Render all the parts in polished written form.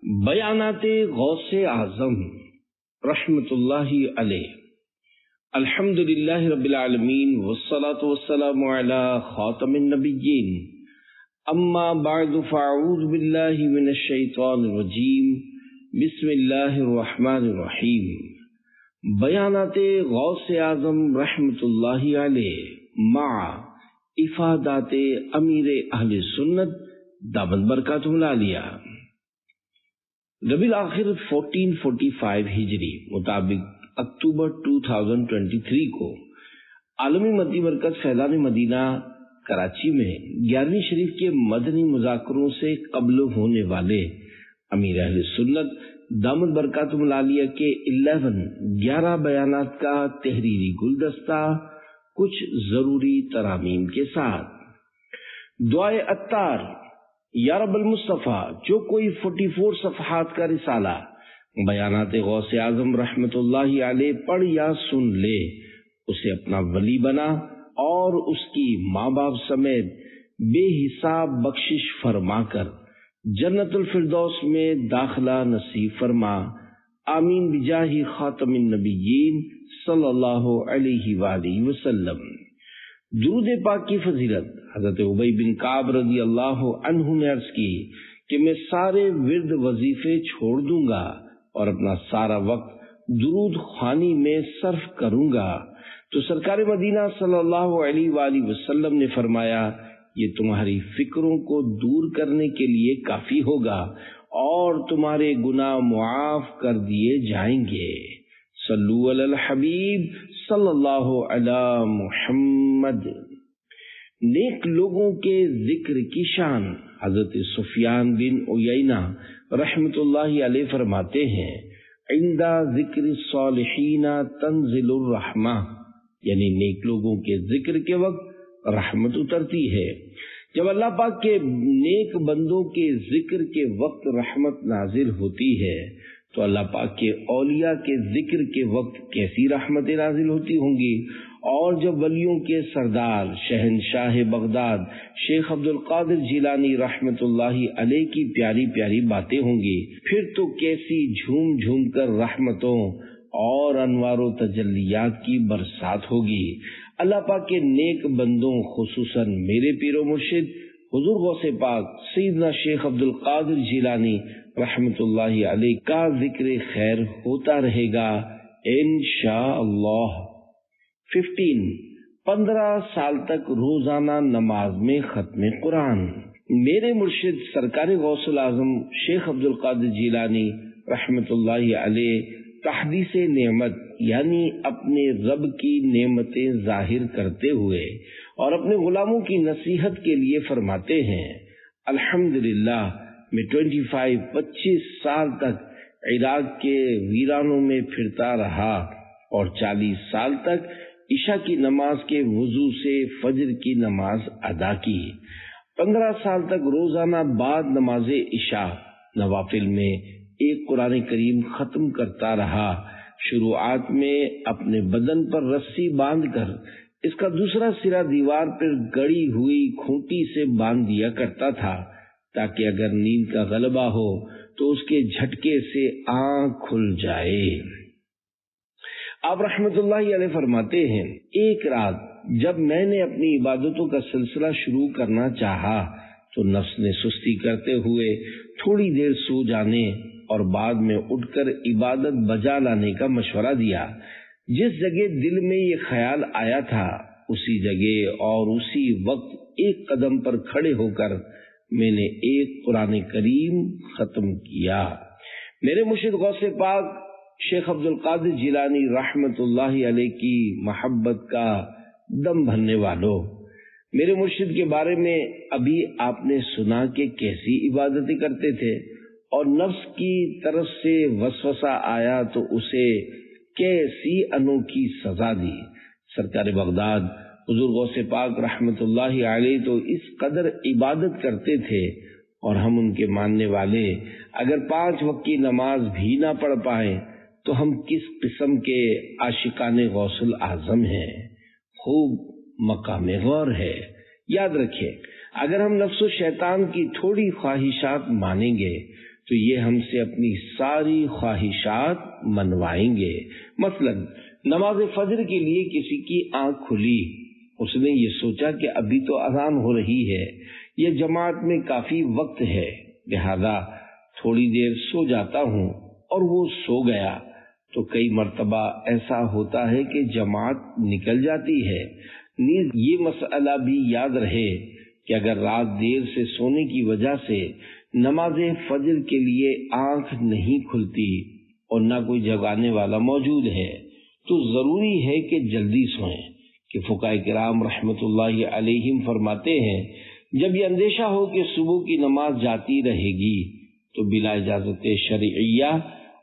بیانات غوث اعظم رحمت اللہ علیہ۔ الحمدللہ رب العالمین والصلاة والسلام علی خاتم النبیین، اما بعد فاعوذ باللہ من الشیطان الرجیم، بسم اللہ الرحمن الرحیم۔ بیانات غوث اعظم رحمت اللہ علیہ مع افادات امیر اہل سنت دامت برکاتہ العالیہ۔ ربیع الاخر 1445 ہجری مطابق اکتوبر 2023 کو عالمی مدنی مرکز فیضان مدینہ کراچی میں 11ویں شریف کے مدنی مذاکروں سے قبل ہونے والے امیر اہل سنت دامت برکاتہ العالیہ کے 11 بیانات کا تحریری گلدستہ کچھ ضروری ترامیم کے ساتھ دعائے عطار، یا رب المصطفیٰ، جو کوئی 44 صفحات کا رسالہ بیانات غوث اعظم رحمت اللہ علیہ پڑھ یا سن لے، اسے اپنا ولی بنا اور اس کی ماں باپ سمیت بے حساب بخشش فرما کر جنت الفردوس میں داخلہ نصیب فرما، آمین بجاہ خاتم النبیین صلی اللہ علیہ وآلہ وسلم۔ درود پاک کی فضیلت حضرت ابی بن کعب رضی اللہ عنہ نے عرض کی کہ میں سارے ورد وظیفے چھوڑ دوں گا اور اپنا سارا وقت درود خوانی میں صرف کروں گا، تو سرکار مدینہ صلی اللہ علیہ وآلہ وسلم نے فرمایا، یہ تمہاری فکروں کو دور کرنے کے لیے کافی ہوگا اور تمہارے گناہ معاف کر دیے جائیں گے۔ صلو علی الحبیب صلی اللہ علی محمد۔ نیک لوگوں کے ذکر کی شان حضرت سفیان بن عیینہ رحمت اللہ علیہ فرماتے ہیں، عند ذکر الصالحین تنزل الرحمہ، یعنی نیک لوگوں کے ذکر کے وقت رحمت اترتی ہے۔ جب اللہ پاک کے نیک بندوں کے ذکر کے وقت رحمت نازل ہوتی ہے تو اللہ پاک کے اولیاء کے ذکر کے وقت کیسی رحمتیں نازل ہوتی ہوں گی، اور جب ولیوں کے سردار شہنشاہ بغداد شیخ عبد القادر جیلانی رحمت اللہ علیہ کی پیاری پیاری باتیں ہوں گی، پھر تو کیسی جھوم جھوم کر رحمتوں اور انوار و تجلیات کی برسات ہوگی۔ اللہ پاک کے نیک بندوں خصوصاً میرے پیر و مرشد حضور غوث پاک سیدنا شیخ عبد القادر جیلانی رحمت اللہ علیہ کا ذکر خیر ہوتا رہے گا انشاءاللہ۔ 15 سال تک روزانہ نماز میں ختم قرآن۔ میرے مرشد سرکار غوث الاعظم شیخ عبد القادر جیلانی رحمت اللہ علیہ تحدیث نعمت یعنی اپنے رب کی نعمتیں ظاہر کرتے ہوئے اور اپنے غلاموں کی نصیحت کے لیے فرماتے ہیں، الحمدللہ میں 25 سال تک عراق کے ویرانوں میں پھرتا رہا اور 40 سال تک عشاء کی نماز کے وضو سے فجر کی نماز ادا کی۔ 15 سال تک روزانہ بعد نماز عشاء نوافل میں ایک قرآن کریم ختم کرتا رہا۔ شروعات میں اپنے بدن پر رسی باندھ کر اس کا دوسرا سرا دیوار پر گڑی ہوئی کھوٹی سے باندھ دیا کرتا تھا تاکہ اگر نیند کا غلبہ ہو تو اس کے جھٹکے سے آنکھ کھل جائے۔ آپ رحمت اللہ علیہ فرماتے ہیں، ایک رات جب میں نے اپنی عبادتوں کا سلسلہ شروع کرنا چاہا تو نفس نے سستی کرتے ہوئے تھوڑی دیر سو جانے اور بعد میں اٹھ کر عبادت بجا لانے کا مشورہ دیا۔ جس جگہ دل میں یہ خیال آیا تھا اسی جگہ اور اسی وقت ایک قدم پر کھڑے ہو کر میں نے ایک قرآن کریم ختم کیا۔ میرے مرشد غوث پاک شیخ عبد القادر جیلانی رحمت اللہ علیہ کی محبت کا دم بھرنے والوں، میرے مرشد کے بارے میں ابھی آپ نے سنا کہ کیسی عبادتیں کرتے تھے، اور نفس کی طرف سے وسوسہ آیا تو اسے کیسی انوکھی سزا دی۔ سرکار بغداد حضور غوث پاک رحمت اللہ علیہ تو اس قدر عبادت کرتے تھے اور ہم ان کے ماننے والے اگر 5 وقت کی نماز بھی نہ پڑھ پائیں تو ہم کس قسم کے عاشقان غوث الاعظم ہیں۔ خوب مقام غور ہے۔ یاد رکھیں، اگر ہم نفس و شیطان کی تھوڑی خواہشات مانیں گے تو یہ ہم سے اپنی ساری خواہشات منوائیں گے۔ مثلا نماز فجر کے لیے کسی کی آنکھ کھلی، اس نے یہ سوچا کہ ابھی تو اذان ہو رہی ہے، یہ جماعت میں کافی وقت ہے، لہذا تھوڑی دیر سو جاتا ہوں، اور وہ سو گیا۔ تو کئی مرتبہ ایسا ہوتا ہے کہ جماعت نکل جاتی ہے۔ نیز یہ مسئلہ بھی یاد رہے کہ اگر رات دیر سے سونے کی وجہ سے نماز فجر کے لیے آنکھ نہیں کھلتی اور نہ کوئی جگانے والا موجود ہے تو ضروری ہے کہ جلدی سوئیں، کہ فقہاء کرام رحمت اللہ علیہم فرماتے ہیں جب یہ اندیشہ ہو کہ صبح کی نماز جاتی رہے گی تو بلا اجازت شرعیہ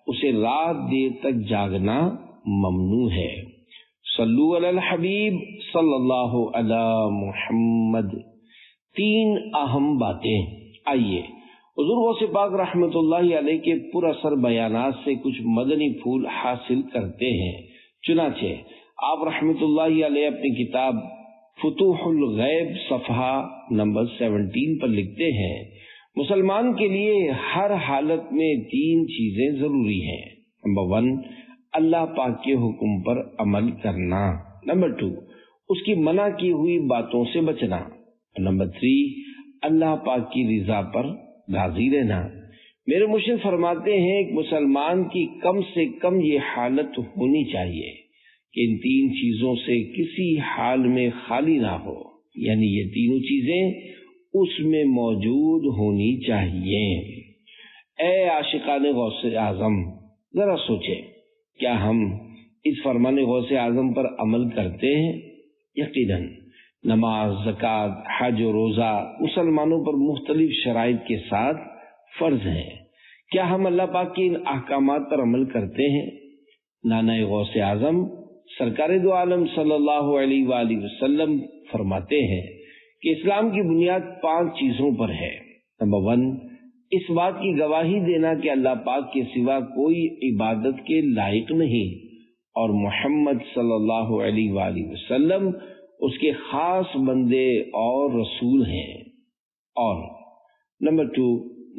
اسے رات دیر تک جاگنا ممنوع ہے۔ صلو علی الحبیب صلی اللہ علی محمد۔ تین اہم باتیں، آئیے حضور غوث پاک رحمت اللہ علیہ کے پر اثر بیانات سے کچھ مدنی پھول حاصل کرتے ہیں۔ چنانچہ آپ رحمت اللہ علیہ اپنی کتاب فتوح الغیب صفحہ نمبر 17 پر لکھتے ہیں، مسلمان کے لیے ہر حالت میں تین چیزیں ضروری ہیں۔ نمبر 1، اللہ پاک کے حکم پر عمل کرنا۔ نمبر 2، اس کی منع کی ہوئی باتوں سے بچنا۔ نمبر 3، اللہ پاک کی رضا پر راضی رہنا۔ میرے مرشد فرماتے ہیں ایک مسلمان کی کم سے کم یہ حالت ہونی چاہیے کہ ان تین چیزوں سے کسی حال میں خالی نہ ہو، یعنی یہ تینوں چیزیں اس میں موجود ہونی چاہیے۔ اے عاشقان غوث اعظم، ذرا سوچیں، کیا ہم اس فرمان غوث اعظم پر عمل کرتے ہیں؟ یقیناً نماز، زکوٰۃ، حج و روزہ مسلمانوں پر مختلف شرائط کے ساتھ فرض ہیں۔ کیا ہم اللہ پاک کے ان احکامات پر عمل کرتے ہیں؟ نانا غوث اعظم سرکار دو عالم صلی اللہ علیہ وآلہ وسلم فرماتے ہیں کہ اسلام کی بنیاد 5 چیزوں پر ہے۔ نمبر 1، اس بات کی گواہی دینا کہ اللہ پاک کے سوا کوئی عبادت کے لائق نہیں اور محمد صلی اللہ علیہ وآلہ وسلم اس کے خاص بندے اور رسول ہیں، اور نمبر 2،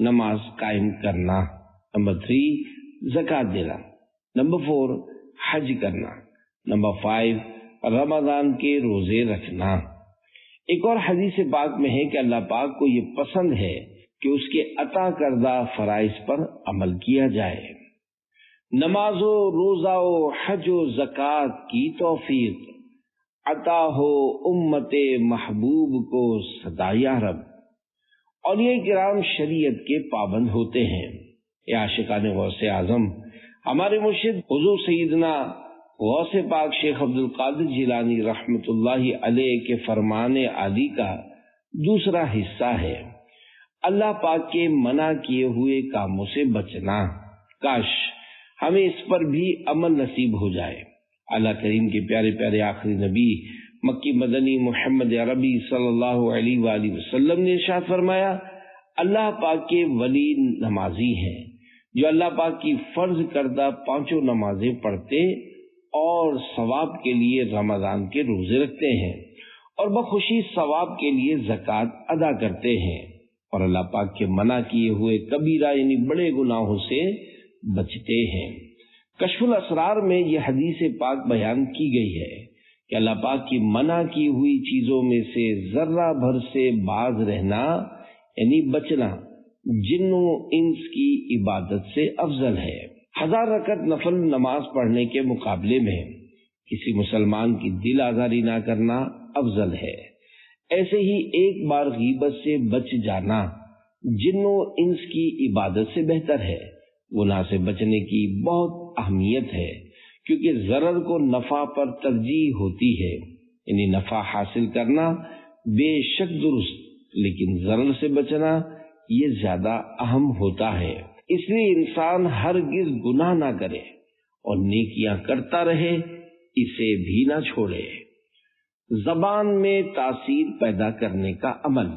نماز قائم کرنا۔ نمبر 3، زکوٰۃ دینا۔ نمبر 4، حج کرنا۔ نمبر 5، رمضان کے روزے رکھنا۔ ایک اور حدیث پاک میں ہے کہ اللہ پاک کو یہ پسند ہے کہ اس کے عطا کردہ فرائض پر عمل کیا جائے۔ نماز و روزہ و حج و زکوٰۃ کی توفیق عطا ہو امت محبوب کو سدا یا رب۔ اولیاء کرام شریعت کے پابند ہوتے ہیں۔ اے عاشقان غوث اعظم، ہمارے مرشد حضور سیدنا غوث پاک شیخ عبد القادر جیلانی رحمت اللہ علیہ کے فرمان عالی کا دوسرا حصہ ہے اللہ پاک کے منع کیے ہوئے کاموں سے بچنا۔ کاش ہمیں اس پر بھی عمل نصیب ہو جائے۔ اللہ کریم کے پیارے پیارے آخری نبی مکی مدنی محمد عربی صلی اللہ علیہ وآلہ وسلم نے ارشاد فرمایا، اللہ پاک کے ولی نمازی ہیں جو اللہ پاک کی فرض کردہ 5 نمازیں پڑھتے اور ثواب کے لیے رمضان کے روزے رکھتے ہیں اور بخوشی ثواب کے لیے زکوٰۃ ادا کرتے ہیں اور اللہ پاک کے منع کیے ہوئے کبیرہ یعنی بڑے گناہوں سے بچتے ہیں۔ کشف الاسرار میں یہ حدیث پاک بیان کی گئی ہے کہ اللہ پاک کی منع کی ہوئی چیزوں میں سے ذرہ بھر سے باز رہنا یعنی بچنا جنوں انس کی عبادت سے افضل ہے۔ 1000 رکعت نفل نماز پڑھنے کے مقابلے میں کسی مسلمان کی دل آزاری نہ کرنا افضل ہے۔ ایسے ہی ایک بار غیبت سے بچ جانا جنوں انس کی عبادت سے بہتر ہے۔ گناہ سے بچنے کی بہت اہمیت ہے کیونکہ ضرر کو نفع پر ترجیح ہوتی ہے، یعنی نفع حاصل کرنا بے شک درست، لیکن ضرر سے بچنا یہ زیادہ اہم ہوتا ہے۔ اس لیے انسان ہرگز گناہ نہ کرے اور نیکیاں کرتا رہے، اسے بھی نہ چھوڑے۔ زبان میں تاثیر پیدا کرنے کا عمل۔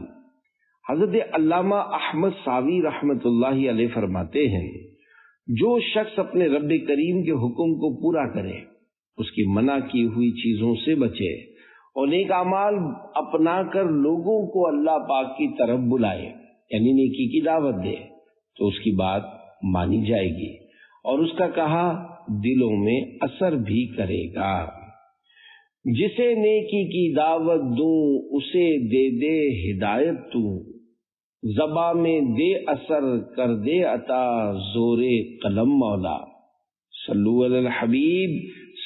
حضرت علامہ احمد ساوی رحمت اللہ علیہ فرماتے ہیں، جو شخص اپنے رب کریم کے حکم کو پورا کرے، اس کی منع کی ہوئی چیزوں سے بچے اور نیک اعمال اپنا کر لوگوں کو اللہ پاک کی طرف بلائے یعنی نیکی کی دعوت دے، تو اس کی بات مانی جائے گی اور اس کا کہا دلوں میں اثر بھی کرے گا۔ جسے نیکی کی دعوت دوں اسے دے دے ہدایت تو، زباں میں دے اثر کر دے عطا زور قلم مولا۔ صلو علی الحبیب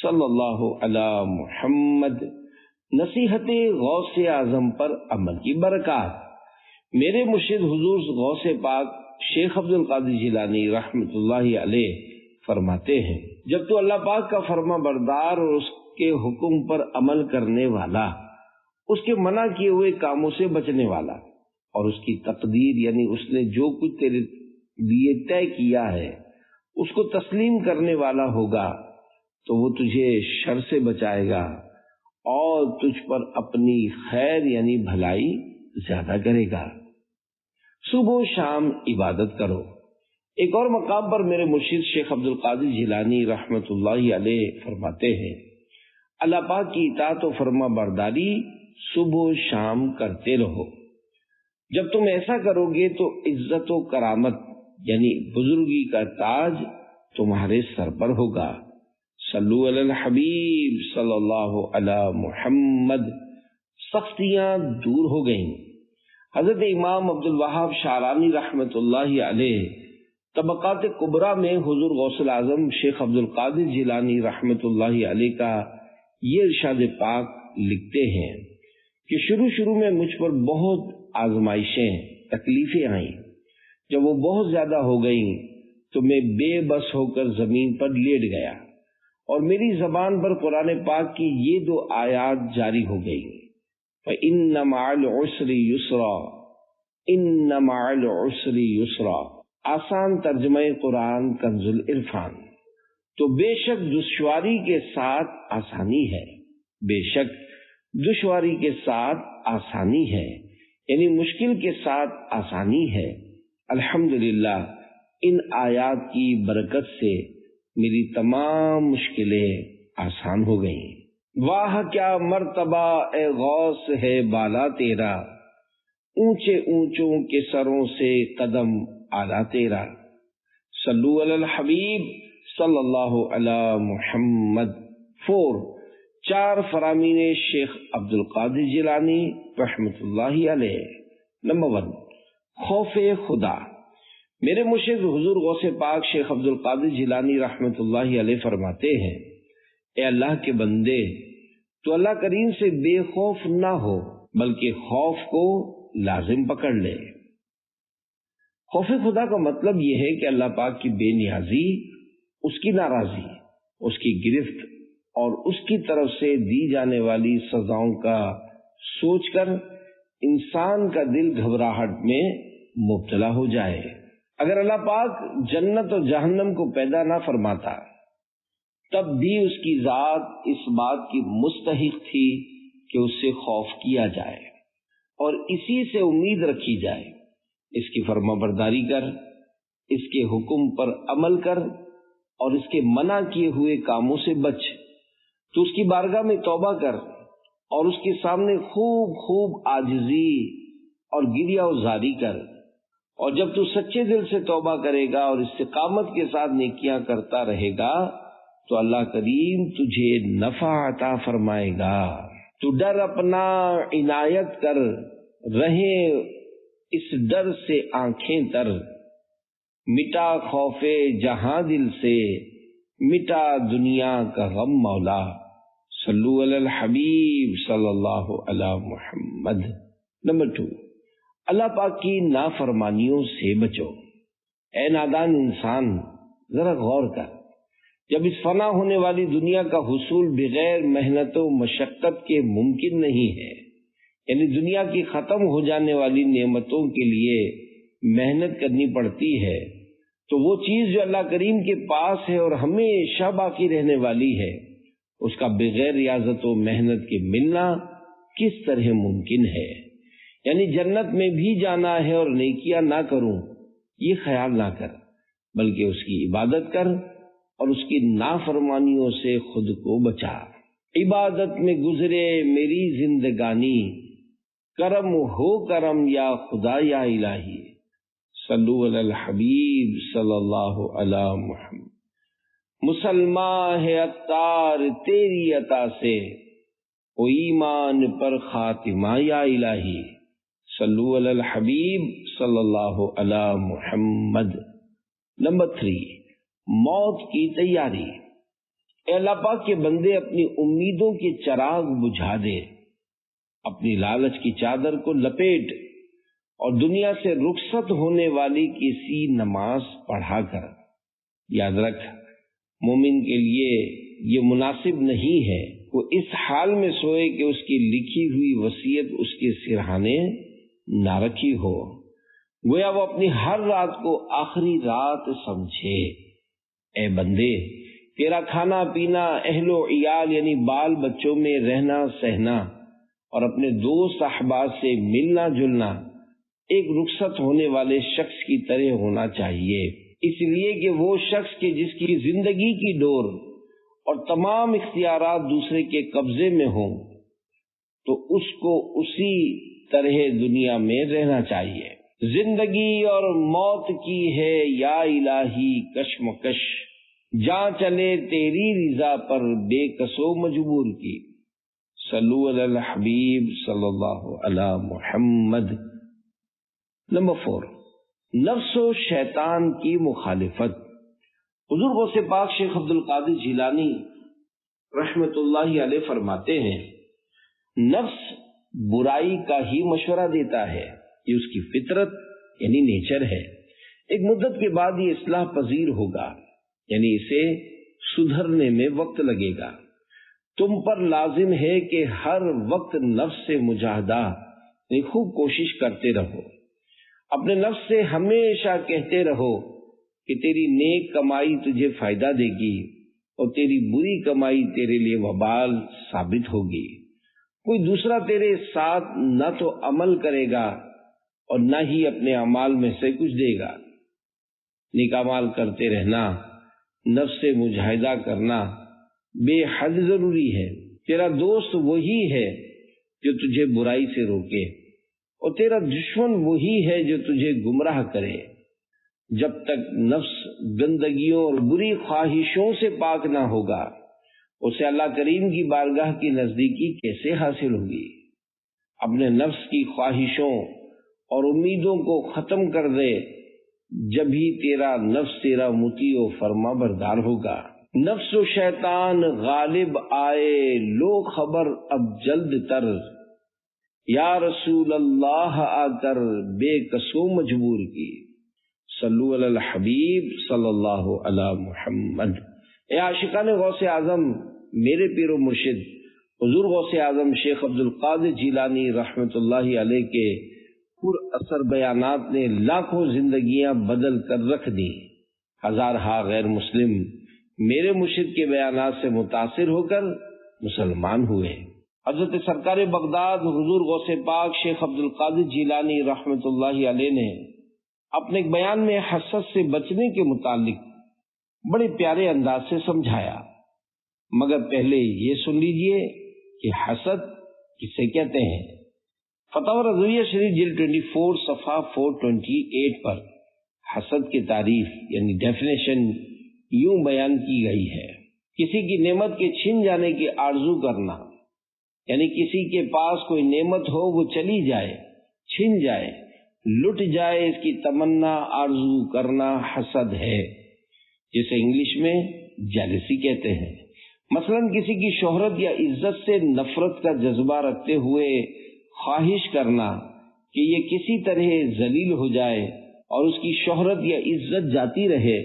صلی اللہ علی محمد۔ نصیحت غوث اعظم پر عمل کی برکات۔ میرے مرشد حضور غوث پاک شیخ عبد القادر جیلانی رحمۃ اللہ علیہ فرماتے ہیں، جب تو اللہ پاک کا فرما بردار اور اس کے حکم پر عمل کرنے والا، اس کے منع کیے ہوئے کاموں سے بچنے والا، اور اس کی تقدیر یعنی اس نے جو کچھ تیرے لیے طے کیا ہے اس کو تسلیم کرنے والا ہوگا، تو وہ تجھے شر سے بچائے گا اور تجھ پر اپنی خیر یعنی بھلائی زیادہ کرے گا۔ صبح و شام عبادت کرو۔ ایک اور مقام پر میرے مرشد شیخ عبد القادر جیلانی رحمۃ اللہ علیہ فرماتے ہیں، اللہ پاک کی اطاعت و فرما برداری صبح و شام کرتے رہو۔ جب تم ایسا کرو گے تو عزت و کرامت یعنی بزرگی کا تاج تمہارے سر پر ہوگا۔ صلو علی الحبیب صلی اللہ علی محمد۔ سختیاں دور ہو گئیں۔ حضرت امام عبد الوہاب شعرانی رحمۃ اللہ علیہ طبقات کبریٰ میں حضور غوث الاعظم شیخ عبد القادر جیلانی رحمۃ اللہ علیہ کا یہ ارشاد پاک لکھتے ہیں کہ شروع میں مجھ پر بہت آزمائشیں تکلیفیں آئیں۔ جب وہ بہت زیادہ ہو گئیں تو میں بے بس ہو کر زمین پر لیٹ گیا اور میری زبان پر قرآن پاک کی یہ 2 آیات جاری ہو گئیں، فَإِنَّ مَعَ الْعُسْرِ يُسْرًا إِنَّ مَعَ الْعُسْرِ يُسْرًا۔ آسان ترجمہ قرآن کنز العرفان۔ تو بے شک دشواری کے ساتھ آسانی ہے، بے شک دشواری کے ساتھ آسانی ہے، یعنی مشکل کے ساتھ آسانی ہے۔ الحمدللہ ان آیات کی برکت سے میری تمام مشکلیں آسان ہو گئیں۔ واہ کیا مرتبہ اے غوث ہے بالا تیرا، اونچے اونچوں کے سروں سے قدم اعلیٰ تیرا۔ صلو علی الحبیب صلی اللہ علی محمد۔ 4 فرامین شیخ عبد القادر جیلانی رحمۃ اللہ علیہ۔ نمبر 1، خوف خدا۔ میرے مرشد حضور غوث پاک شیخ عبد القادر جیلانی رحمۃ اللہ علیہ فرماتے ہیں، اے اللہ کے بندے، تو اللہ کریم سے بے خوف نہ ہو بلکہ خوف کو لازم پکڑ لے۔ خوف خدا کا مطلب یہ ہے کہ اللہ پاک کی بے نیازی، اس کی ناراضی، اس کی گرفت اور اس کی طرف سے دی جانے والی سزاؤں کا سوچ کر انسان کا دل گھبراہٹ میں مبتلا ہو جائے۔ اگر اللہ پاک جنت اور جہنم کو پیدا نہ فرماتا تب بھی اس کی ذات اس بات کی مستحق تھی کہ اس سے خوف کیا جائے اور اسی سے امید رکھی جائے۔ اس کی فرما برداری کر، اس کے حکم پر عمل کر اور اس کے منع کیے ہوئے کاموں سے بچ۔ تو اس کی بارگاہ میں توبہ کر اور اس کے سامنے خوب عاجزی اور گریہ وزاری کر، اور جب تو سچے دل سے توبہ کرے گا اور استقامت کے ساتھ نیکیاں کرتا رہے گا تو اللہ کریم تجھے نفع عطا فرمائے گا۔ تو ڈر اپنا عنایت کر، رہے اس ڈر سے آنکھیں تر، مٹا خوف جہاں دل سے، مٹا دنیا کا غم مولا۔ صلو علی الحبیب صلی اللہ علی محمد۔ نمبر 2، اللہ پاک کی نافرمانیوں سے بچو۔ اے نادان انسان، ذرا غور کر، جب اس فنا ہونے والی دنیا کا حصول بغیر محنت و مشقت کے ممکن نہیں ہے، یعنی دنیا کی ختم ہو جانے والی نعمتوں کے لیے محنت کرنی پڑتی ہے، تو وہ چیز جو اللہ کریم کے پاس ہے اور ہمیشہ باقی رہنے والی ہے، اس کا بغیر ریاضت و محنت کے ملنا کس طرح ممکن ہے؟ یعنی جنت میں بھی جانا ہے اور نیکیاں نہ کروں، یہ خیال نہ کر، بلکہ اس کی عبادت کر اور اس کی نافرمانیوں سے خود کو بچا۔ عبادت میں گزرے میری زندگانی، کرم ہو کرم یا خدا یا الہی۔ صلو علی الحبیب صلی اللہ علی محمد۔ مسلمان ہے عطار تیری عطا سے، او ایمان پر خاتمہ یا الہی، صلو علی الحبیب صلی اللہ علی محمد۔ نمبر 3، موت کی تیاری۔ اے اللہ پاک کے بندے اپنی امیدوں کے چراغ بجھا دے، اپنی لالچ کی چادر کو لپیٹ اور دنیا سے رخصت ہونے والی کسی نماز پڑھا کر۔ یاد رکھ، مومن کے لیے یہ مناسب نہیں ہے وہ اس حال میں سوئے کہ اس کی لکھی ہوئی وصیت اس کے سرہانے نہ رکھی ہو، گویا وہ اپنی ہر رات کو آخری رات سمجھے۔ اے بندے، تیرا کھانا پینا، اہل و عیال یعنی بال بچوں میں رہنا سہنا اور اپنے دوست احباب سے ملنا جلنا ایک رخصت ہونے والے شخص کی طرح ہونا چاہیے، اس لیے کہ وہ شخص کے جس کی زندگی کی ڈور اور تمام اختیارات دوسرے کے قبضے میں ہوں تو اس کو اسی طرح دنیا میں رہنا چاہیے۔ زندگی اور موت کی ہے یا الہی کشمکش، جاں چلے تیری رضا پر بے کسو مجبور کی، صلو علی الحبیب صلی اللہ علی محمد۔ نمبر 4، نفس و شیطان کی مخالفت۔ حضور غوث پاک شیخ عبد القادر جیلانی رحمت اللہ علیہ فرماتے ہیں، نفس برائی کا ہی مشورہ دیتا ہے، یہ اس کی فطرت یعنی نیچر ہے۔ ایک مدت کے بعد یہ اصلاح پذیر ہوگا، یعنی اسے سدھرنے میں وقت لگے گا۔ تم پر لازم ہے کہ ہر وقت نفس سے مجاہدہ یعنی خوب کوشش کرتے رہو، اپنے نفس سے ہمیشہ کہتے رہو کہ تیری نیک کمائی تجھے فائدہ دے گی اور تیری بری کمائی تیرے لیے وبال ثابت ہوگی۔ کوئی دوسرا تیرے ساتھ نہ تو عمل کرے گا اور نہ ہی اپنے اعمال میں سے کچھ دے گا۔ نیک اعمال کرتے رہنا، نفس سے مجاہدہ کرنا بے حد ضروری ہے۔ تیرا دوست وہی ہے جو تجھے برائی سے روکے اور تیرا دشمن وہی ہے جو تجھے گمراہ کرے۔ جب تک نفس گندگیوں اور بری خواہشوں سے پاک نہ ہوگا، اسے اللہ کریم کی بارگاہ کی نزدیکی کیسے حاصل ہوگی؟ اپنے نفس کی خواہشوں اور امیدوں کو ختم کر دے، جب ہی تیرا نفس تیرا مطیع و فرما بردار ہوگا۔ نفس و شیطان غالب آئے، لو خبر اب جلد تر، یا رسول اللہ آ کر بے کسو مجبور کی، صلو علی الحبیب صلی اللہ علی محمد۔ اے عاشقان غوث اعظم، میرے پیر و مرشد حضور غوث اعظم شیخ عبد القادر جیلانی رحمت اللہ علیہ کے پر اثر بیانات نے لاکھوں زندگیاں بدل کر رکھ دی۔ ہزارہا غیر مسلم میرے مرشد کے بیانات سے متاثر ہو کر مسلمان ہوئے۔ حضرت سرکار بغداد حضور غوث پاک شیخ عبد القادر جیلانی رحمت اللہ علیہ نے اپنے ایک بیان میں حسد سے بچنے کے متعلق بڑے پیارے انداز سے سمجھایا، مگر پہلے یہ سن لیجئے کہ حسد کسے کہتے ہیں۔ فتاوی رضویہ شریف جلد 24 صفحہ 428 پر حسد کی تعریف یعنی ڈیفینیشن یوں بیان کی گئی ہے، کسی کی نعمت کے چھن جانے کی آرزو کرنا، یعنی کسی کے پاس کوئی نعمت ہو وہ چلی جائے، چھن جائے، لٹ جائے، اس کی تمنا آرزو کرنا حسد ہے، جسے انگلش میں جیلسی کہتے ہیں۔ مثلا کسی کی شہرت یا عزت سے نفرت کا جذبہ رکھتے ہوئے خواہش کرنا کہ یہ کسی طرح ذلیل ہو جائے اور اس کی شہرت یا عزت جاتی رہے۔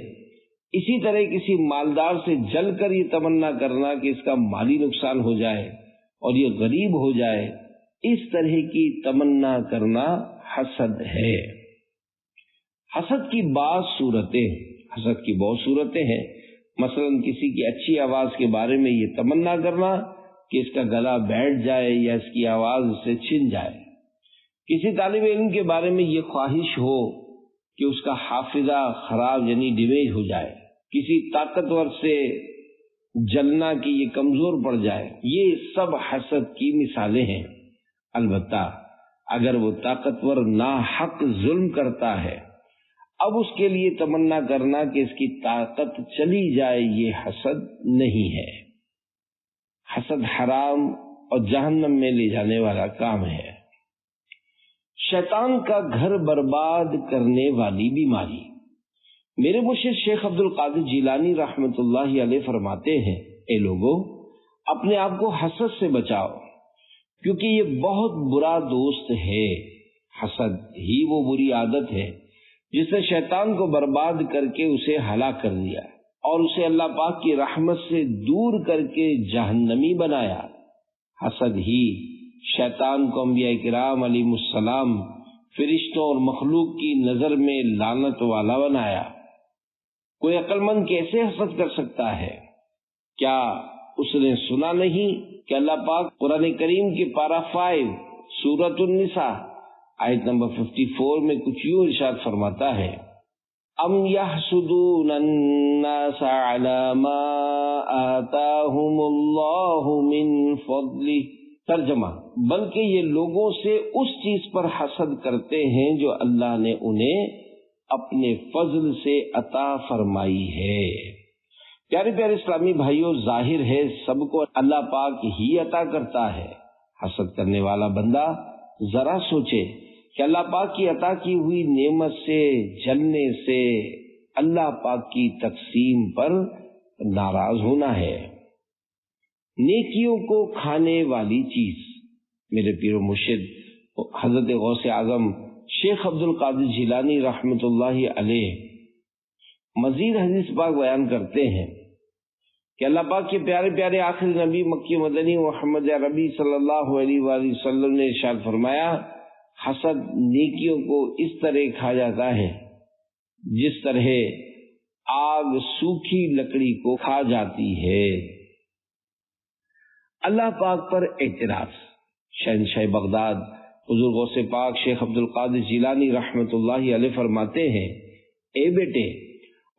اسی طرح کسی مالدار سے جل کر یہ تمنا کرنا کہ اس کا مالی نقصان ہو جائے اور یہ غریب ہو جائے، اس طرح کی تمنا کرنا حسد ہے۔ حسد کی حسد کی بہت صورتیں ہیں، مثلا کسی کی اچھی آواز کے بارے میں یہ تمنا کرنا کہ اس کا گلا بیٹھ جائے یا اس کی آواز سے چھن جائے۔ کسی طالب علم کے بارے میں یہ خواہش ہو کہ اس کا حافظہ خراب یعنی ڈیمیج ہو جائے، کسی طاقتور سے جلنا کہ یہ کمزور پڑ جائے، یہ سب حسد کی مثالیں ہیں۔ البتہ اگر وہ طاقتور ناحق ظلم کرتا ہے اب اس کے لیے تمنا کرنا کہ اس کی طاقت چلی جائے، یہ حسد نہیں ہے۔ حسد حرام اور جہنم میں لے جانے والا کام ہے۔ شیطان کا گھر برباد کرنے والی بیماری۔ میرے مرشد شیخ عبد القادر جیلانی رحمت اللہ علیہ فرماتے ہیں، اے لوگو، اپنے آپ کو حسد سے بچاؤ، کیونکہ یہ بہت برا دوست ہے۔ حسد ہی وہ بری عادت ہے جس نے شیطان کو برباد کر کے اسے ہلاک کر دیا اور اسے اللہ پاک کی رحمت سے دور کر کے جہنمی بنایا۔ حسد ہی شیطان کو انبیاء کرام علیہ السلام، فرشتوں اور مخلوق کی نظر میں لعنت والا بنایا۔ کوئی عقل مند کیسے حسد کر سکتا ہے؟ کیا اس نے سنا نہیں کہ اللہ پاک قرآن کریم کے پارہ 5 سورۃ النساء آیت نمبر 54 میں کچھ یوں ارشاد فرماتا ہے، ام یحسدون الناس علی ما آتاہم اللہ من فضلہ۔ ترجمہ، بلکہ یہ لوگوں سے اس چیز پر حسد کرتے ہیں جو اللہ نے انہیں اپنے فضل سے عطا فرمائی ہے۔ پیارے پیارے اسلامی بھائیوں، ظاہر ہے سب کو اللہ پاک ہی عطا کرتا ہے۔ حسد کرنے والا بندہ ذرا سوچے کہ اللہ پاک کی عطا کی ہوئی نعمت سے جلنے سے اللہ پاک کی تقسیم پر ناراض ہونا ہے۔ نیکیوں کو کھانے والی چیز۔ میرے پیر و مرشد حضرت غوث اعظم شیخ عبد القادر جیلانی رحمت اللہ علیہ مزید حدیث پاک بیان کرتے ہیں کہ اللہ پاک کے پیارے پیارے آخری نبی مکی مدنی محمد عربی صلی اللہ علیہ وآلہ وسلم نے ارشاد فرمایا، حسد نیکیوں کو اس طرح کھا جاتا ہے جس طرح آگ سوکھی لکڑی کو کھا جاتی ہے۔ اللہ پاک پر اعتراض۔ شہنشاہ بغداد حضور غوث پاک شیخ عبد القادر جیلانی رحمت اللہ علیہ فرماتے ہیں، اے بیٹے،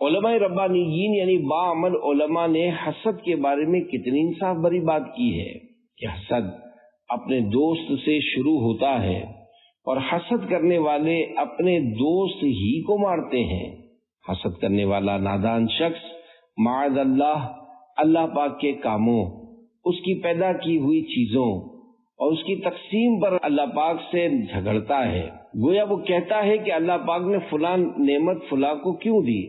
علماء ربانیین یعنی باعمل علماء نے حسد کے بارے میں کتنی انصاف بری بات کی ہے کہ حسد اپنے دوست سے شروع ہوتا ہے اور حسد کرنے والے اپنے دوست ہی کو مارتے ہیں۔ حسد کرنے والا نادان شخص معاذ اللہ، اللہ پاک کے کاموں، اس کی پیدا کی ہوئی چیزوں اور اس کی تقسیم پر اللہ پاک سے جھگڑتا ہے۔ گویا وہ کہتا ہے کہ اللہ پاک نے فلاں نعمت فلاں کو کیوں دی،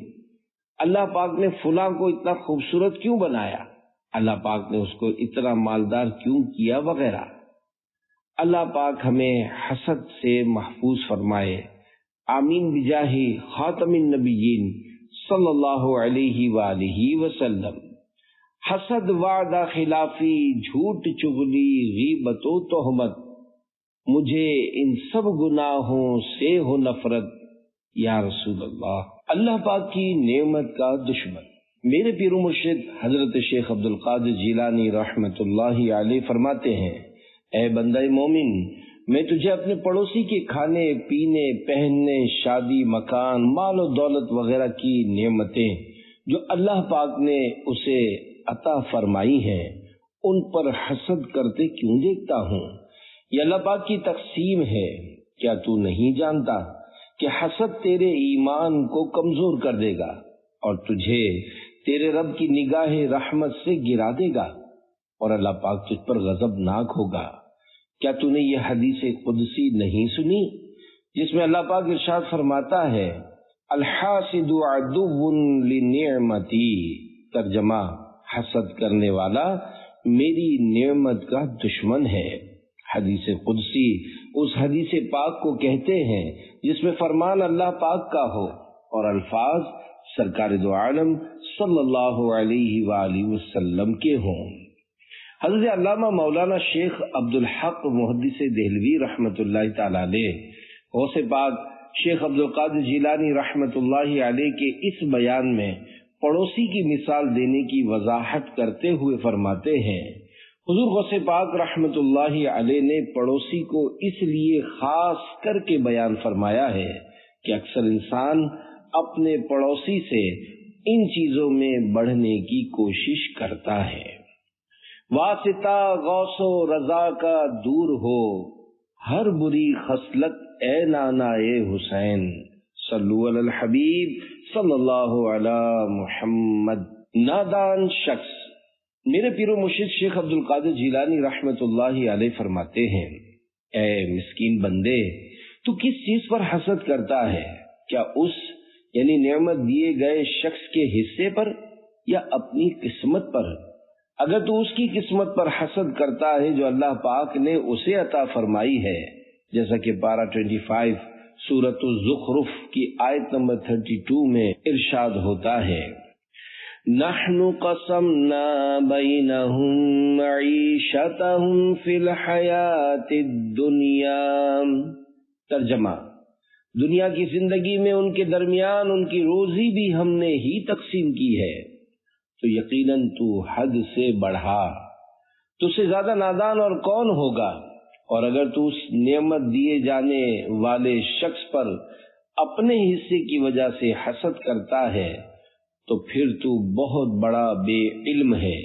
اللہ پاک نے فلاں کو اتنا خوبصورت کیوں بنایا، اللہ پاک نے اس کو اتنا مالدار کیوں کیا، وغیرہ۔ اللہ پاک ہمیں حسد سے محفوظ فرمائے، آمین بجاہ خاتم النبیین صلی اللہ علیہ وآلہ وسلم۔ حسد، وعدہ خلافی، جھوٹ، چغلی، غیبت و تہمت، مجھے ان سب گناہوں سے ہو نفرت یا رسول اللہ۔ اللہ پاک کی نعمت کا دشمن۔ میرے پیر و مرشد حضرت شیخ عبد القادر جیلانی رحمت اللہ علیہ فرماتے ہیں، اے بندہ مومن، میں تجھے اپنے پڑوسی کے کھانے پینے، پہننے، شادی، مکان، مال و دولت وغیرہ کی نعمتیں جو اللہ پاک نے اسے عطا فرمائی ہیں ان پر حسد کرتے کیوں دیکھتا ہوں؟ یہ اللہ پاک کی تقسیم ہے۔ کیا تو نہیں جانتا کہ حسد تیرے ایمان کو کمزور کر دے گا اور تجھے تیرے رب کی نگاہ رحمت سے گرا دے گا اور اللہ پاک تجھ پر غضبناک ہوگا؟ کیا تو نے یہ حدیث قدسی نہیں سنی جس میں اللہ پاک ارشاد فرماتا ہے، الحاسد عدو لنعمتی؟ ترجمہ، حسد کرنے والا میری نعمت کا دشمن ہے۔ حدیث قدسی اس حدیث پاک کو کہتے ہیں جس میں فرمان اللہ پاک کا ہو اور الفاظ سرکار دو عالم صلی اللہ علیہ وآلہ وسلم کے ہوں۔ حضرت علامہ مولانا شیخ عبد الحق محدث دہلوی رحمت اللہ تعالی علیہ، غوث پاک شیخ عبد القادر جیلانی رحمت اللہ علیہ کے اس بیان میں پڑوسی کی مثال دینے کی وضاحت کرتے ہوئے فرماتے ہیں، حضور غوث پاک رحمت اللہ علیہ نے پڑوسی کو اس لیے خاص کر کے بیان فرمایا ہے کہ اکثر انسان اپنے پڑوسی سے ان چیزوں میں بڑھنے کی کوشش کرتا ہے۔ واسطہ غوث و رضا کا دور ہو، ہر بری خصلت اے نانا اے حسین، صلو علی الحبیب صلی اللہ علی محمد۔ نادان شخص، میرے پیر و مرشد شیخ عبد القادر جیلانی رحمت اللہ علیہ فرماتے ہیں، اے مسکین بندے، تو کس چیز پر حسد کرتا ہے؟ کیا اس یعنی نعمت دیے گئے شخص کے حصے پر یا اپنی قسمت پر؟ اگر تو اس کی قسمت پر حسد کرتا ہے جو اللہ پاک نے اسے عطا فرمائی ہے، جیسا کہ پارہ 25 سورۃ الزخرف کی آیت نمبر 32 میں ارشاد ہوتا ہے، نحن قسمنا بینہم معیشتہم فی الحیات الدنیا۔ ترجمہ، دنیا کی زندگی میں ان کے درمیان ان کی روزی بھی ہم نے ہی تقسیم کی ہے، تو یقیناً تو حد سے بڑھا، تجھ سے زیادہ نادان اور کون ہوگا؟ اور اگر تو اس نعمت دیے جانے والے شخص پر اپنے حصے کی وجہ سے حسد کرتا ہے تو پھر تو بہت بڑا بے علم ہے،